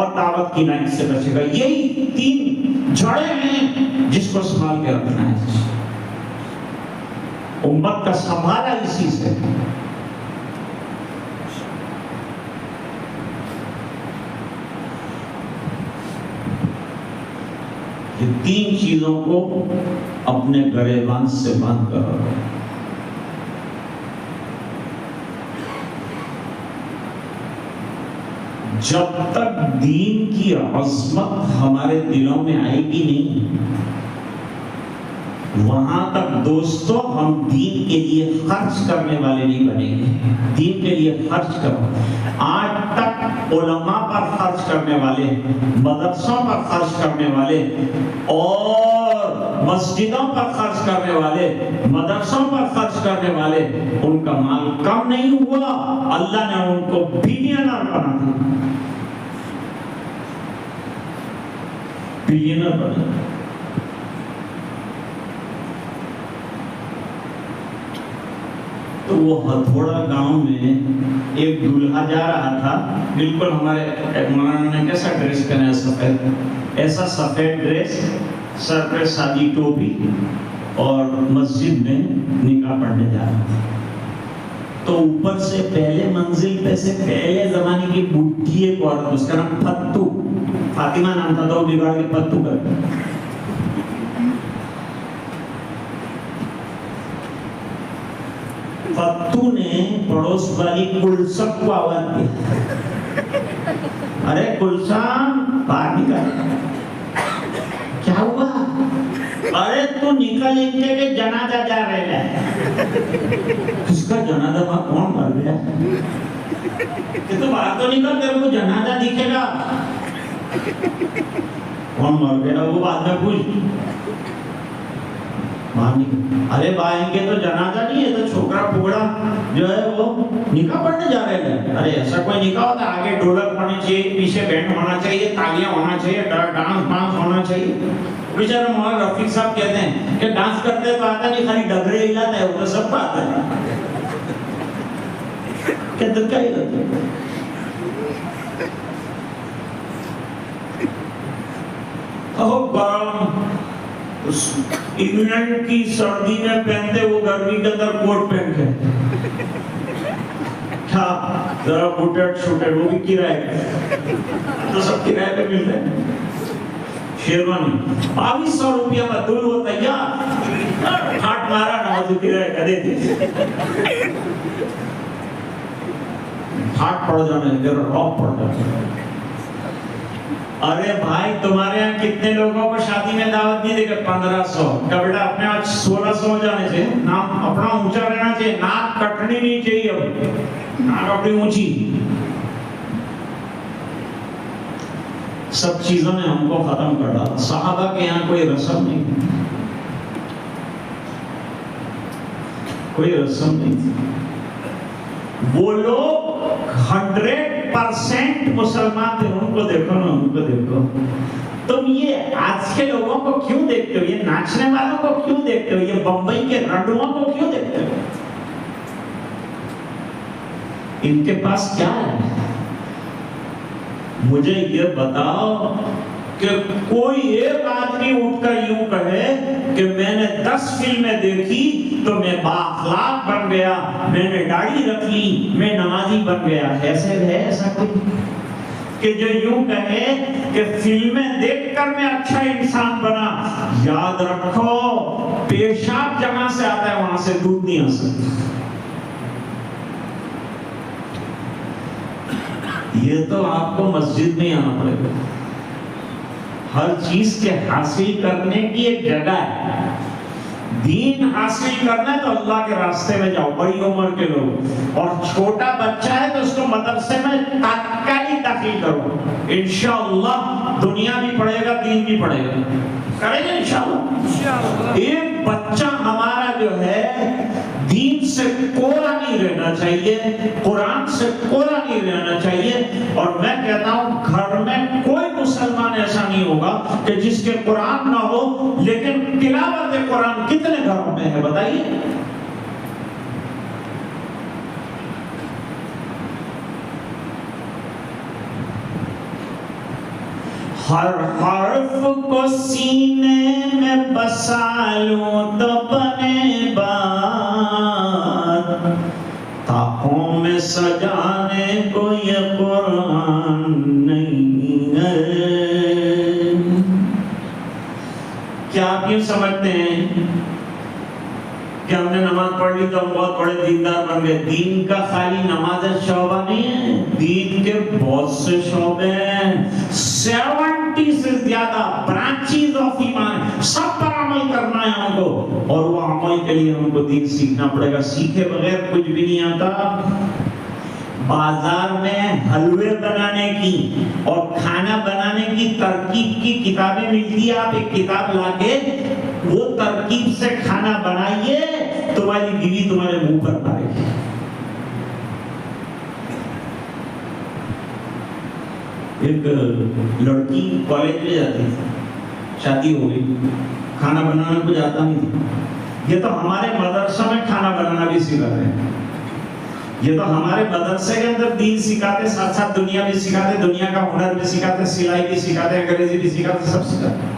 اور دعوت کی لائن سے بچے گا. یہی 3 جڑیں ہیں جس کو سنبھال کے رکھنا ہے. امت کا سنبھالا اسی سے. یہ 3 چیزوں کو اپنے گریبان سے بند کرو. جب تک دین کی عظمت ہمارے دلوں میں آئے گی نہیں، وہاں تک دوستو ہم دین کے لیے خرچ کرنے والے نہیں بنیں گے. دین کے لیے خرچ کرو. آج تک علماء پر خرچ کرنے والے، مدرسوں پر خرچ کرنے والے اور مسجدوں پر خرچ کرنے والے، مدرسوں پر خرچ کرنے والے، ان کا مال کم نہیں ہوا، اللہ نے ان کو بلینر بنا دیا. بلینر بنا. تو وہ ہتھوڑا گاؤں میں ایک دولہا جا رہا تھا، بالکل ہمارے مولانا نے کیسا ڈریس پہنا ہے، سفید، ایسا سفید ڈریس، سر پہ سادی ٹوپی، اور مسجد میں نکاح پڑھنے جا رہا تھا. تو اوپر سے پہلے منزل پہ سے پہلے زمانے کی بڈھی ایک عورت، اس کا نام پتو، فاطمہ نام تھا، تو بگاڑ کے پتو کر دیا. پتو نے پڑوس والی کلسم کو آواز دی، ارے کلسم باہر نکل. کیا ہوا؟ ارے تو نکل انجے کے جنازہ جا رہے ہیں. کس کا جنازہ؟ وہاں کون مر گیا؟ کہ تو باہر تو نکل، تیرے کو جنازہ دکھے گا. کون مر گیا وہ بعد میں پوچھ. ارے بھائیں گے تو جنازہ نہیں ہے، تو چھوکرا پھوڑا جو ہے وہ نکاح پڑھنے جا رہے ہیں. ارے ایسا کوئی نکاح ہوتا ہے؟ آگے ڈھولک ہونا چاہیے، پیچھے بینڈ ہونا چاہیے، تالیاں ہونا چاہیے، ڈانس ہونا چاہیے. بیچارے مولانا رفیق صاحب کہتے ہیں کہ ڈانس کرتے تو آتا نہیں، خالی ڈگرے ہلاتا ہے، وہ تو سب کو آتا ہے. کہتے کیا ہی رہتے ہیں. گرم انگلینڈ کی سردی میں پہنتے، وہ گرمی کے اندر کوٹ پہن کے کیا ذرا بوٹیٹ شوٹیٹ، وہ بھی کرائے تو سب کرائے پہ ملتے ہیں. شیروانی 2200 روپیہ میں دور وہ تیار، ہاتھ مارا نوازو کرائے کا دے دی. ہاتھ پڑ جانے ذرا راک پڑ جانے. ارے بھائی تمہارے یہاں کتنے لوگوں کو شادی میں دعوت نہیں دے گا؟ 1500. بیٹا اپنے آج 1600 ہو جانے چاہیے. نام اپنا اونچا رہنا چاہیے، ناک کٹنی نہیں چاہیے. اب ناک اپنی اونچی. سب چیزوں نے ہم کو ختم کر ڈالا. صحابہ کے یہاں کوئی رسم نہیں، کوئی رسم نہیں تھی. وہ لوگ 100% مسلمان تھے. ان کو دیکھو نا، ان کو دیکھو. تم یہ آج کے لوگوں کو کیوں دیکھتے ہو؟ یہ ناچنے والوں کو کیوں دیکھتے ہو؟ یہ بمبئی کے رنڈووں کو کیوں دیکھتے ہو؟ ان کے پاس کیا ہے؟ مجھے یہ بتاؤ کہ کوئی ایک آدمی اٹھ کر یوں کہے کہ میں نے 10 فلمیں دیکھی تو میں بااخلاق بن گیا، میں نے داڑھی رکھ لی، میں نمازی بن گیا. ایسے ہے ایسا کوئی کہ جو یوں کہے کہ فلمیں دیکھ کر میں اچھا انسان بنا؟ یاد رکھو پیشاب جہاں سے آتا ہے وہاں سے دودھ نہیں آ سکتا. یہ تو آپ کو مسجد میں آنا پڑے گا. ہر چیز کے حاصل کرنے کی ایک جگہ ہے. دین حاصل کرنا ہے تو اللہ کے راستے میں جاؤ. بڑی عمر کے لوگ، اور چھوٹا بچہ ہے تو اس کو مدرسے میں تاتکالی داخل کرو. انشاءاللہ دنیا بھی پڑھے گا، دین بھی پڑھے گا. کریں گے انشاءاللہ. ایک بچہ ہمارا جو ہے دین سے کوڑا نہیں رہنا چاہیے، قرآن سے کوڑا نہیں رہنا چاہیے. اور میں کہتا ہوں گھر میں کوئی مسلمان ایسا نہیں ہوگا کہ جس کے قرآن نہ ہو. لیکن تلاوت قرآن کتنے گھروں میں ہے بتائیے؟ ہر حرف کو سینے میں بسا لوں تو بنے بات، تاقوں میں سجانے کو یہ قرآن نہیں ہے۔ کیا آپ کیوں سمجھتے ہیں کہ ہم نے نماز پڑھ لی تو ہم بہت بڑے دیندار بن گئے؟ دین کا خالی نماز شعبہ نہیں ہے، دین کے بہت سے شعبے ہیں، 70 سے زیادہ برانچیز آف ایمان، سب پر عمل کرنا ہے ہم کو، اور وہ عمل کے لیے ہم کو دین سیکھنا پڑے گا۔ سیکھے بغیر کچھ بھی نہیں آتا۔ بازار میں حلوے بنانے کی اور کھانا بنانے کی ترکیب کی کتابیں ملتی ہیں، آپ ایک کتاب لا کے وہ ترکیب سے کھانا بنائیے، تمہاری بیوی تمہارے منہ پر مارے گی۔ ایک لڑکی کالج میں جاتی تھی، شادی ہو گئی، کھانا بنانا کچھ آتا نہیں تھا۔ یہ تو ہمارے مدرسہ میں کھانا بنانا بھی سکھاتے ہیں، یہ تو ہمارے مدرسے کے اندر دین سکھاتے، ساتھ ساتھ دنیا بھی سکھاتے، دنیا کا ہنر بھی سکھاتے، سلائی بھی سکھاتے، انگریزی بھی سکھاتے، سب سکھاتے۔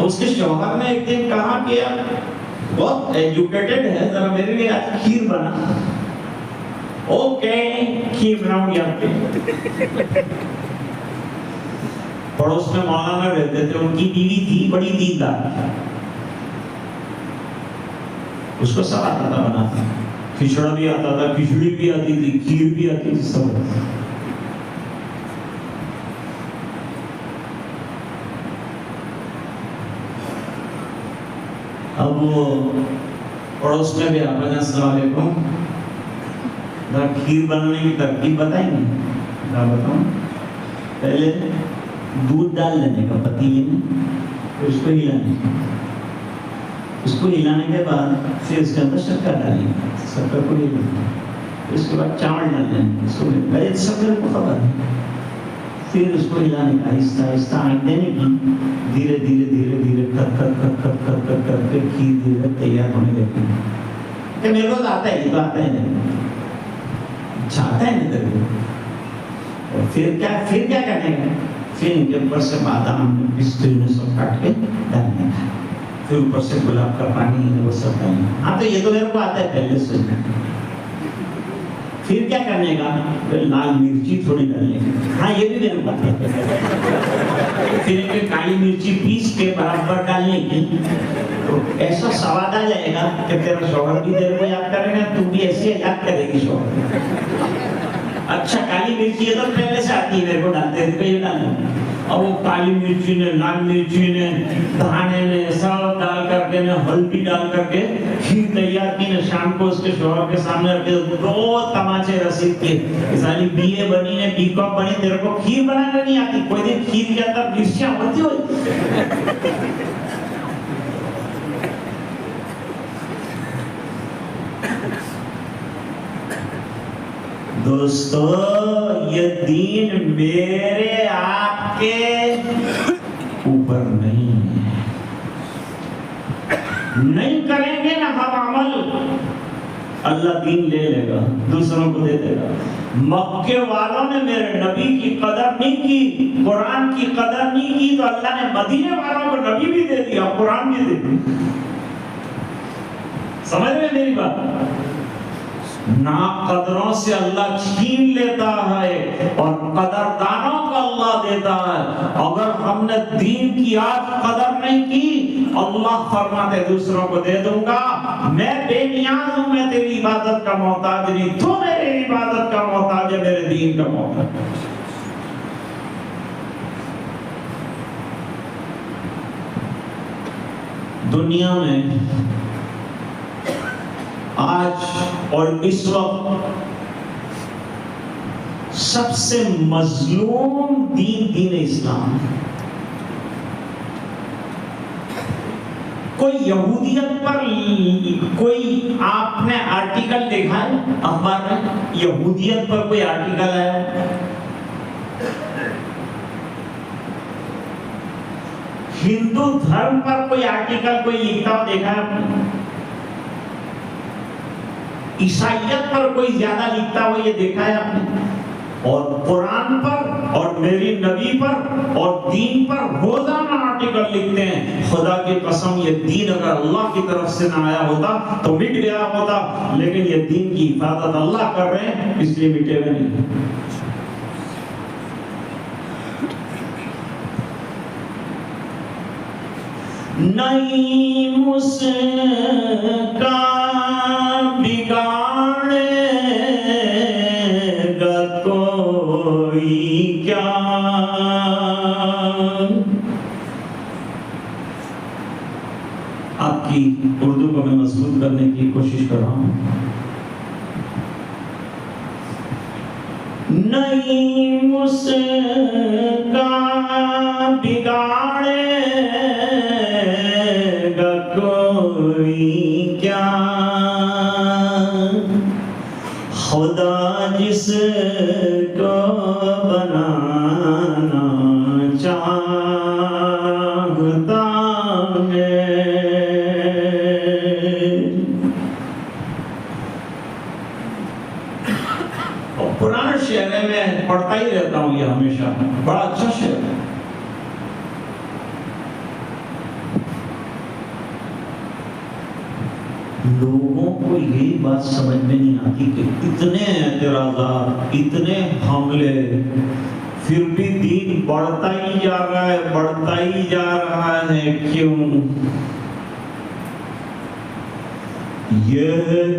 اس کے شوہر نے ایک دن کہا کہ بہت ایجوکیٹڈ ہے، ذرا میرے لیے آج کھیر بنا۔ اوکے، کھیر بناؤں گی آپ کے۔ پڑوس میں مولانا رہتے تھے، ان کی بیوی تھی بڑی دیندار، اس کو سب آتا تھا بنانا، کھچڑا بھی آتا تھا، کھچڑی بھی آتی تھی، کھیر بھی آتی تھی، سب۔ اب وہ پڑوس میں بھی آپ نے السلام علیکم، ذرا کھیر بنانے کی ترکیب بتائیں گے؟ کیا بتاؤں؟ پہلے دودھ ڈال لینے کا پتیلے میں، پھر اس کو ہلانے کا، اس کو ہلانے کے بعد پھر اس کے اندر شکر ڈالیں گے، شکر کو ہلانا، پھر اس کے بعد چاول ڈال دیں گے، اس کو شکر کو خبر ہے، پھر اس کو ہلانے کا، آہستہ آہستہ آنچ دینے کی، دھیرے دھیرے دھیرے دھیرے کر کے کھیر دھیرے تیار ہونے لگی۔ کہ میرے کو آتا ہے، یہ تو آتا ہے نہیں، چاہتا ہے نہیں تیرے کو۔ اور پھر کیا کرنے کا؟ پھر ان کے اوپر سے بادام پستے میں سب کاٹ کے ڈالنے کا، پھر اوپر سے گلاب کا پانی وہ سب ڈالنا۔ ہاں تو یہ تو میرے کو آتا ہے پہلے سے۔ پھر کیا کرنے کا؟ پھر لال مرچی تھوڑی ڈالنے کی، ہاں یہ بھی میرے کو آتا ہے۔ پھر ان کے کالی مرچی پیس کے برابر ڈالنے کی، تو ایسا سواد آ جائے گا کہ تیرا شوہر بھی تیرے کو یاد کرے گا، تو بھی ایسے یاد کرے گی شوہر۔ اچھا کالی مرچی ہے تو پہلے سے آتی ہے، میرے کو ڈالتے تھے یہ ڈالنا، اور وہ کالی مرچی نے، لال مرچی نے، دھانے نے، سب ڈال کر کے، ہلدی ڈال کر کے کھیر تیار کی نے، شام کو اس کے شوہر کے سامنے رکھ کے دو تماچے رسید کے، ساری BA بنی نے، BCom بنی، تیرے کو کھیر بنانے نہیں آتی؟ کوئی دن کھیر کے اندر مرچیاں ہوتی ہوئی؟ دوستو یہ دین میرے آپ کے اوپر نہیں ہے، نہیں کریں گے نا ہم عمل، اللہ دین لے لے گا، دوسروں کو دے دے گا۔ مکے والوں نے میرے نبی کی قدر نہیں کی، قرآن کی قدر نہیں کی، تو اللہ نے مدینے والوں کو نبی بھی دے دیا، قرآن بھی دے دیا۔ سمجھ رہے میری بات؟ ناقدروں سے اللہ چھین لیتا ہے اور قدردانوں کو اللہ دیتا ہے۔ اگر ہم نے دین کی آج قدر نہیں کی، اللہ فرماتے دوسروں کو دے دوں گا، میں بے نیاز ہوں، میں تیری عبادت کا محتاج نہیں، تو میری عبادت کا محتاج ہے، میرے دین کا محتاج۔ دنیا میں آج اور اس وقت سب سے مظلوم دین اسلام ہے۔ کوئی یہودیت پر کوئی آپ نے آرٹیکل دیکھا ہے اخبار میں؟ یہودیت پر کوئی آرٹیکل ہے؟ ہندو دھرم پر کوئی آرٹیکل کوئی لکھتا ہوا دیکھا ہے آپ نے؟ عیسائیت پر کوئی زیادہ لکھتا ہوا یہ دیکھا ہے آپ نے؟ اور قرآن پر اور میری نبی پر اور دین پر روزانہ آرٹیکل لکھتے ہیں. خدا کی قسم یہ دین اگر اللہ کی طرف سے نہ آیا ہوتا تو مٹ گیا ہوتا، لیکن یہ دین کی حفاظت اللہ کر رہے ہیں اس لیے مٹے ہوئے نہیں. نہیں مسکان بگاڑے گا کوئی کیا، آپ کی اردو کو میں مضبوط کرنے کی کوشش کر رہا ہوں. نہیں مسکان بگاڑے گا کوئی کیا، خدا جس کو بنانا چاہتا ہے. اور پرانا شعر ہے، میں پڑھتا ہی رہتا ہوں یہ ہمیشہ، بڑا اچھا شعر ہے. لوگوں کو یہی بات سمجھ میں نہیں آتی کہ اتنے اعتراضات، اتنے حملے، پھر بھی دین بڑھتا ہی جا رہا ہے، بڑھتا ہی جا رہا ہے. کیوں؟ یہ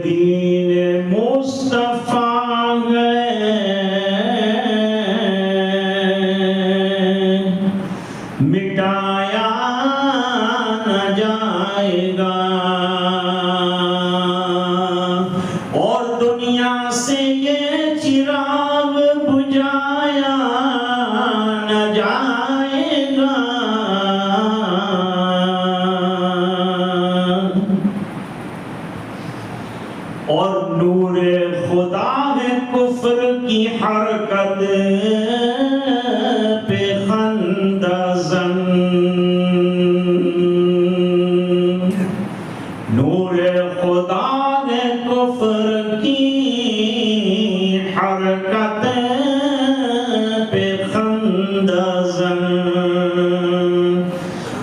دین مصطفیٰ ہے، مٹایا نہ جائے گا، اور دنیا سے یہ چراغ بجھایا نہ جائے گا. اور نور خدا ہے کفر کی حرکت پہ خندہ زن، نور خدا ہے کفر کی حرکت پہ خندہ زن،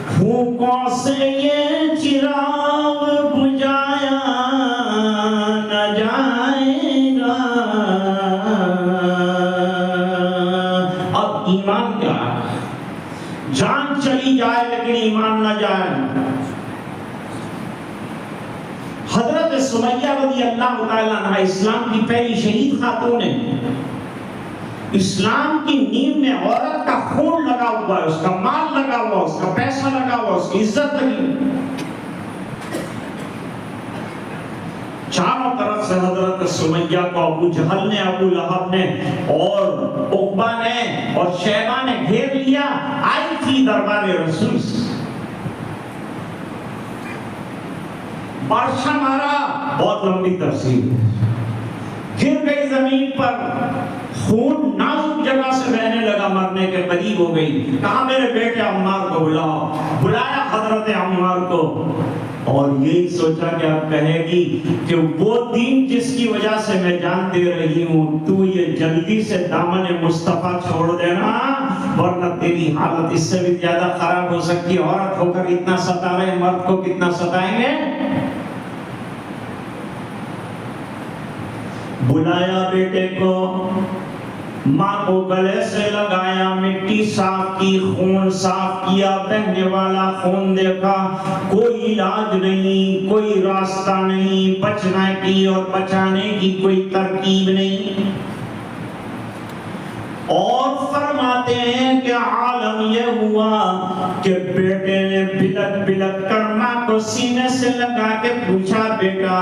پھوکوں سے یہ چراغ بجھایا نہ جائے گا. اب ایمان کیا ہے؟ جان چلی جائے لیکن ایمان نہ جائے. حضرت سمیہ رضی اللہ تعالیٰ عنہ اسلام کی پہلی شہید خاتون ہے. اسلام کی نیم میں عورت کا خون لگا ہوا ہے، اس کا مال لگا ہوا، اس کا پیسہ لگا ہوا، اس کی عزت لگی. چاروں طرف سے حضرت سمیہ کو ابو جہل نے، ابو لہب نے اور عقبہ نے اور شیبہ نے گھیر لیا. آئی تھی دربار رسول سے، بارشا مارا، بہت لمبی تفصیل، گر گئی زمین پر، خون نازک جگہ سے بہنے لگا، مرنے کے قریب ہو گئی. کہا میرے بیٹے عمار کو بلاؤ. بلایا حضرت عمار کو، اور یہی سوچا کہ اب کہے گی کہ وہ دین جس کی وجہ سے میں جان دے رہی ہوں، تو یہ جلدی سے دامن مصطفیٰ چھوڑ دینا، ورنہ تیری حالت اس سے بھی زیادہ خراب ہو سکتی ہے. عورت ہو کر اتنا ستا رہے، مرد کو کتنا ستائیں گے. بلایا بیٹے کو، ماں کو گلے سے لگایا، مٹی صاف کی، خون صاف کیا، بہنے والا خون دیکھا، کوئی علاج نہیں، کوئی راستہ نہیں، بچنے کی اور بچانے کی کوئی ترکیب نہیں. اور فرماتے ہیں کہ عالم یہ ہوا کہ بیٹے نے بلک بلک کر ماں کو سینے سے لگا کے پوچھا، بیٹا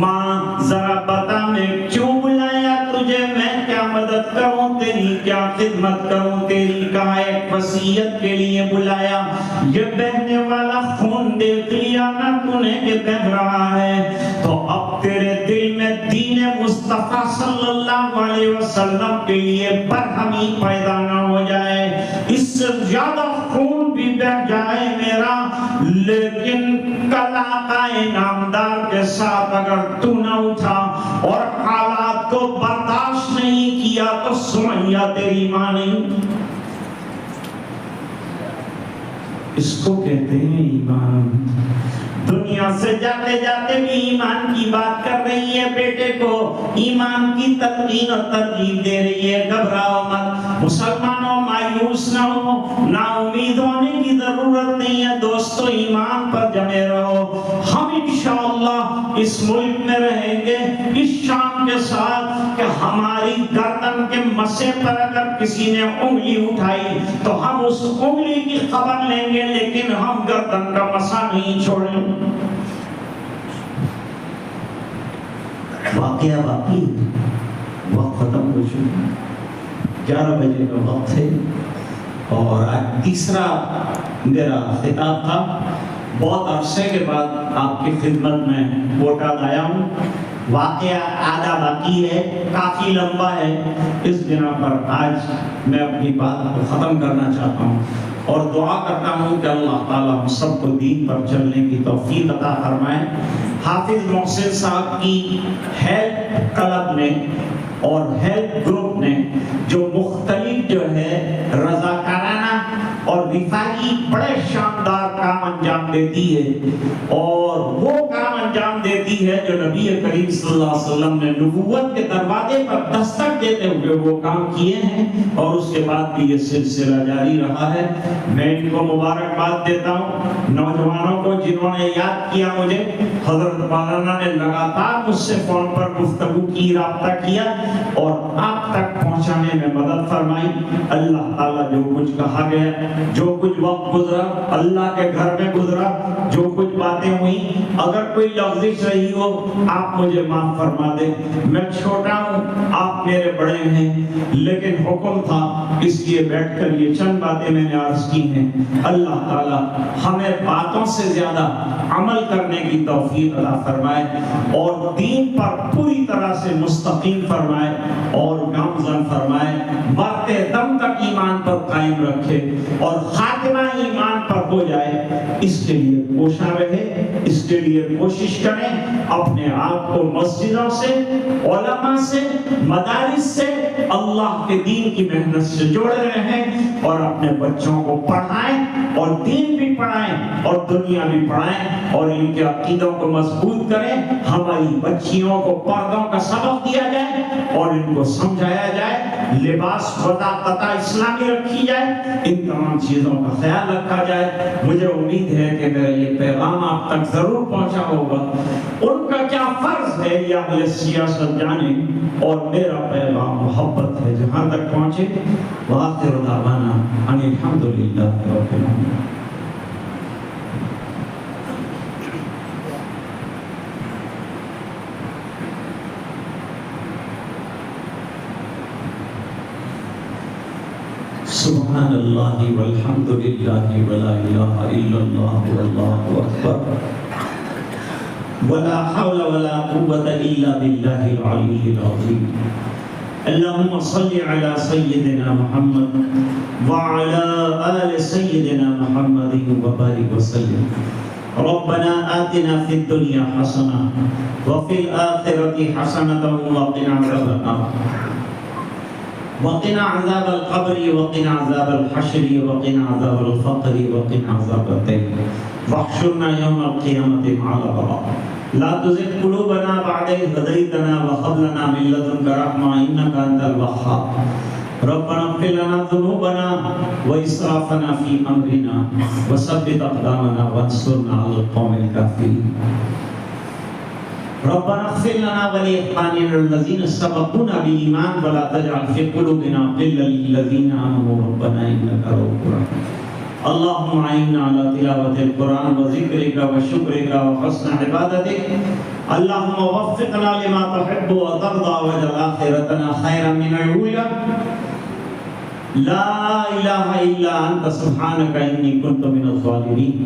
ماں ذرا بتا میں کیوں بلایا تجھے، میں کیا مدد کروں تیری، کیا خدمت کروں تیری. کہا ایک وصیت کے لیے بلایا. یہ بہنے والا خون دیکھ لیا نا تو نے کہ بہہ رہا ہے، تو اب تیرے دل میں دین مصطفیٰ صلی اللہ علیہ وسلم کے لیے برہمی پیدا نہ ہو جائے، اس سے زیادہ خون بھی بہہ جائے میرا، لیکن کل آقا نامدار کے ساتھ اگر تو نہ اٹھا اور حالات کو برداشت نہیں کیا تو سمیہ تیری ماں نہیں. اس کو کہتے ہیں ایمان. دنیا سے جاتے جاتے بھی ایمان کی بات کر رہی ہے، بیٹے کو ایمان کی تلقین اور ترغیب دے رہی ہے. گھبراؤ مت مسلمانوں، مایوس نہ ہو، نا امید ہونے کی ضرورت نہیں ہے. دوستو ایمان پر جمے رہو. ہم انشاءاللہ اس ملک میں رہیں گے اس شان کے ساتھ کہ ہماری گردن کے مسے پر اگر کسی نے انگلی اٹھائی تو ہم اس انگلی کی خبر لیں گے، لیکن ہم گردن کا مسا نہیں چھوڑیں. واقعہ باقی، وقت ختم ہو چکا. 11 بجے کا وقت ہے اور آج تیسرا میرا خطاب تھا. بہت عرصے کے بعد آپ کی خدمت میں کوٹا لایا ہوں. واقعہ آدھا باقی ہے، کافی لمبا ہے. اس بنا پر آج میں اپنی بات کو ختم کرنا چاہتا ہوں اور دعا کرتا ہوں کہ اللہ تعالیٰ ہم سب کو دین پر چلنے کی توفیق عطا فرمائے. حافظ محسن صاحب کی ہیلپ کلب نے اور ہیلپ گروپ نے جو مختلف جو ہے رضاکارانہ اور وفاقی بڑے شاندار کام انجام دیتی ہے، اور وہ کام انجام دیتی ہے جو نبی کریم صلی اللہ علیہ وسلم نے نبوت کے دروازے پر دستک دیتے ہوئے وہ کام کیے ہیں، اور اس کے بعد بھی یہ سلسلہ جاری رہا ہے. میں ان کو مبارکباد دیتا ہوں. نوجوانوں کو جنہوں نے یاد کیا مجھے، حضرت مولانا نے لگاتار مجھ سے فون پر گفتگو کی، رابطہ کیا اور آپ تک پہنچانے میں مدد فرمائی. اللہ تعالیٰ جو کچھ کہا گیا، جو کچھ وقت گزرا اللہ کے گھر میں گزرا، جو کچھ باتیں ہوئی، اگر کوئی لفظ رہی ہو آپ مجھے معاف فرما دیں. میں چھوٹا ہوں، آپ میرے بڑے ہیں، لیکن حکم تھا اس لیے بیٹھ کر یہ چند باتیں میں نے عرض کی ہیں. اللہ تعالیٰ ہمیں باتوں سے زیادہ عمل کرنے کی توفیق عطا فرمائے اور دین پر پوری طرح سے مستقیم فرمائے اور گامزن فرمائے. مرتے دم تک ایمان پر قائم رکھے اور خاتمہ ایمان پر ہو جائے. اس کے لیے کوشاں رہے، اس کے لیے کوشش کریں. اپنے آپ کو مسجدوں سے، علماء سے، مدارس سے، اللہ کے دین کی محنت سے جوڑے رہیں اور اپنے بچوں کو پڑھائیں اور دین بھی پڑھائیں اور دنیا بھی پڑھائیں اور ان کے عقیدوں کو مضبوط کریں. ہماری بچیوں کو پردوں کا سبق دیا جائے اور ان کو سمجھایا جائے. لباس وضاقت اسلامی رکھی جائے. ان تمام چیزوں کا خیال رکھا جائے. مجھے امید ہے کہ میرا یہ پیغام آپ تک ضرور پہنچا ہوگا. ان کا کیا فرض ہے یہ اہل سیاست جانے، اور میرا پیغام محبت ہے جہاں تک پہنچے. وآخر دعوانا ان الحمد للہ رب العالمین. سبحان اللہ والحمد للہ ولا الہ الا اللہ واللہ اکبر ولا حول ولا قوة الا باللہ العلی العظیم. اللہم صلی علی سیدنا محمد وعلی آل سیدنا محمد وبارک وسلم. ربنا آتنا فی الدنیا حسنہ وفی الآخرة حسنة وقنا عذاب النار وقنا عذاب القبر وقنا عذاب الحشر وقنا عذاب الفقر وقنا عذاب الدين واحشرنا يوم القيامة مع الأبرار. لا تزغ قلوبنا بعد إذ هديتنا وهب لنا من لدنك رحمة إنك أنت الوهاب. ربنا اغفر لنا ذنوبنا وإسرافنا في أمرنا وثبت أقدامنا وانصرنا على القوم الكافرين. ربنا اغفر لنا ولإخواننا الذين سبقونا بالإيمان ولا تجعل في قلوبنا غلا للذين آمنوا ربنا إنك رؤوف رحيم. اللهم أعنا على تلاوة القرآن وذكرك وشكرك وحسن عبادتك. اللهم وفقنا لما تحب وترضى واجعل آخرتنا خيرا من الأولى. لا الہ الا انت سبحانک انی کنت من الظالمین.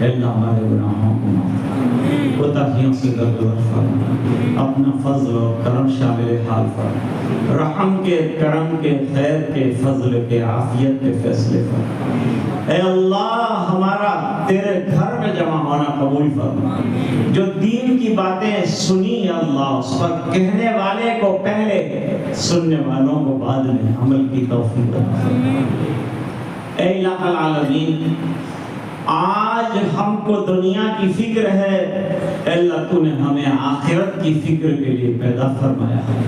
اللہ ہمارے گناہوں کو معاف فرما، کوتاہیوں سے درگزر فرما، اپنا فضل اور کرم شامل حال فرما، رحم کے، کرم کے، خیر کے، فضل کے، عافیت کے فیصلے فرما. اے اللہ ہمارا تیرے گھر میں جمع ہونا قبول فرما، جو دین کی باتیں سنی ہے اللہ اس پر کہنے والے کو پہلے، سننے والوں کو بعد میں عمل کی توفیق عطا۔ اے الہ العالمین آج ہم کو دنیا کی فکر ہے، اے اللہ تو نے ہمیں آخرت کی فکر کے لیے پیدا فرمایا ہے،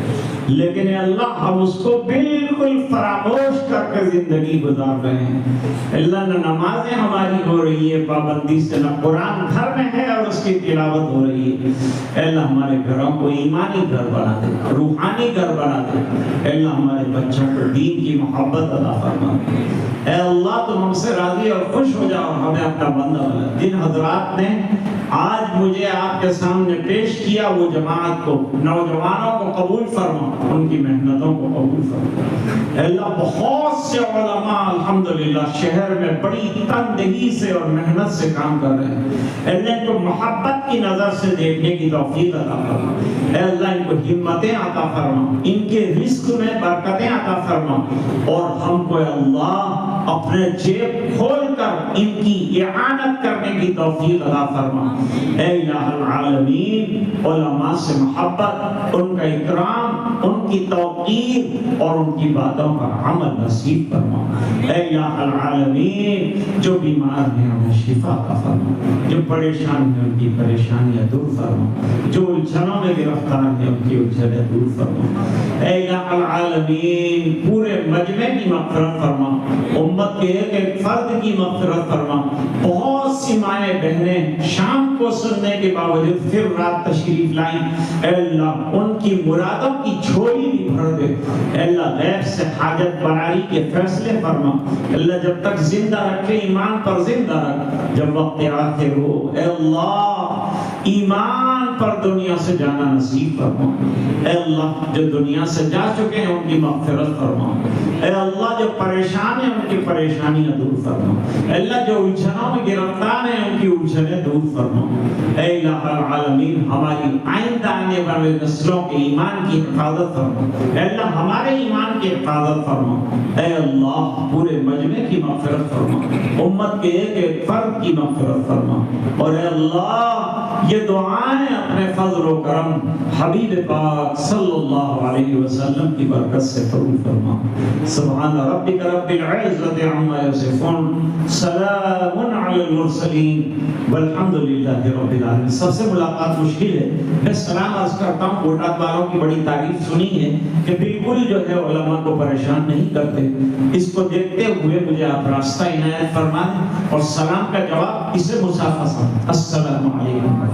لیکن اے اللہ ہم اس کو بالکل فراموش کر کے زندگی گزار رہے ہیں۔ اللہ نہ نمازیں ہماری ہو رہی ہے پابندی سے، نہ قرآن گھر میں ہے اور اس کی تلاوت ہو رہی ہے۔ اے اللہ ہمارے گھروں کو ایمانی گھر بنا دے، روحانی گھر بنا دے۔ اے اللہ ہمارے بچوں کو دین کی محبت عطا فرما دے۔ اے اللہ تم ہم سے راضی اور خوش ہو جاؤ، ہمیں اپنا بندہ بنا۔ جن حضرات نے آج مجھے آپ کے سامنے پیش کیا وہ جماعت کو، نوجوانوں کو قبول فرما، ان کی محنتوں کو قبول فرما۔ اے اللہ بہت سے علماء الحمدللہ شہر میں بڑی تندگی سے اور محنت سے کام کر رہے ہیں، اے اللہ ان کو محبت کی نظر سے دیکھنے کی توفیق عطا فرما۔ اے اللہ ان کو ہمتیں عطا فرما، ان کے رزق میں برکتیں عطا فرما، اور ہم کو اے اللہ اپنے جیب کھول کر ان کی اعانت کرنے کی توفیق عطا فرما۔ اے الہ العالمین علماء سے محبت، ان کا اکرام، ان کی توقیر اور ان کی باتوں پر عمل نصیب فرما۔ اے الہ العالمین جو بیمار ہیں انہیں شفا عطا فرما، جو پریشان ہیں ان کی پریشانیاں دور فرما، جو الجھنوں میں گرفتار ہیں ان کی الجھنیں دور فرما۔ اے الہ العالمین پورے مجمع کی مغفرت فرما، امت کے ایک ایک فرد کی مغفرت فرما۔ بہت سی مائیں بہنیں شام کو سننے کے باوجود پھر رات تشریف لائیں، اے اللہ ان کی مرادوں کی جھولی بھی بھر دے۔ اے اللہ غیب سے حاجت براری کے فیصلے فرما، اے اللہ جب تک زندہ رکھے ایمان پر زندہ رکھ، جب وقت آخر ہو اے اللہ ایمان پر دنیا سے جانا نصیب فرما۔ اے اللہ جو دنیا سے جا چکے ہیں ان کی مغفرت فرما۔ اے اللہ جو پریشان ہیں ان کی پریشانیاں دور فرما۔ اے اللہ جو الجھنوں میں گرفتار ہیں ان کی الجھنیں دور فرما۔ اے الہ العالمین ہماری آئندہ آنے والے نسلوں کے ایمان کی حفاظت فرما۔ اے اللہ ہمارے ایمان کی حفاظت فرما۔ اے اللہ پورے مجمع کی مغفرت فرما، امت کے ایک ایک فرد کی مغفرت فرما، اور اے اللہ یہ دعائیں اپنے فضل و کرم حبیب پاک صلی اللہ علیہ وسلم کی برکت سے قبول فرما۔ سبحان ربک رب العزت عما یصفون، سلام علی المرسلین والحمد للہ رب العالمین۔ سب سے ملاقات مشکل ہے، میں سلام عرض کرتا ہوں، کوٹات والوں کی بڑی تعریف سنی ہے کہ بالکل جو ہے علماء کو پریشان نہیں کرتے، اس کو دیکھتے ہوئے مجھے آپ راستہ عنایت فرما دیں، اور سلام کا جواب اسے مسافہ سمجھ۔ السلام علیکم۔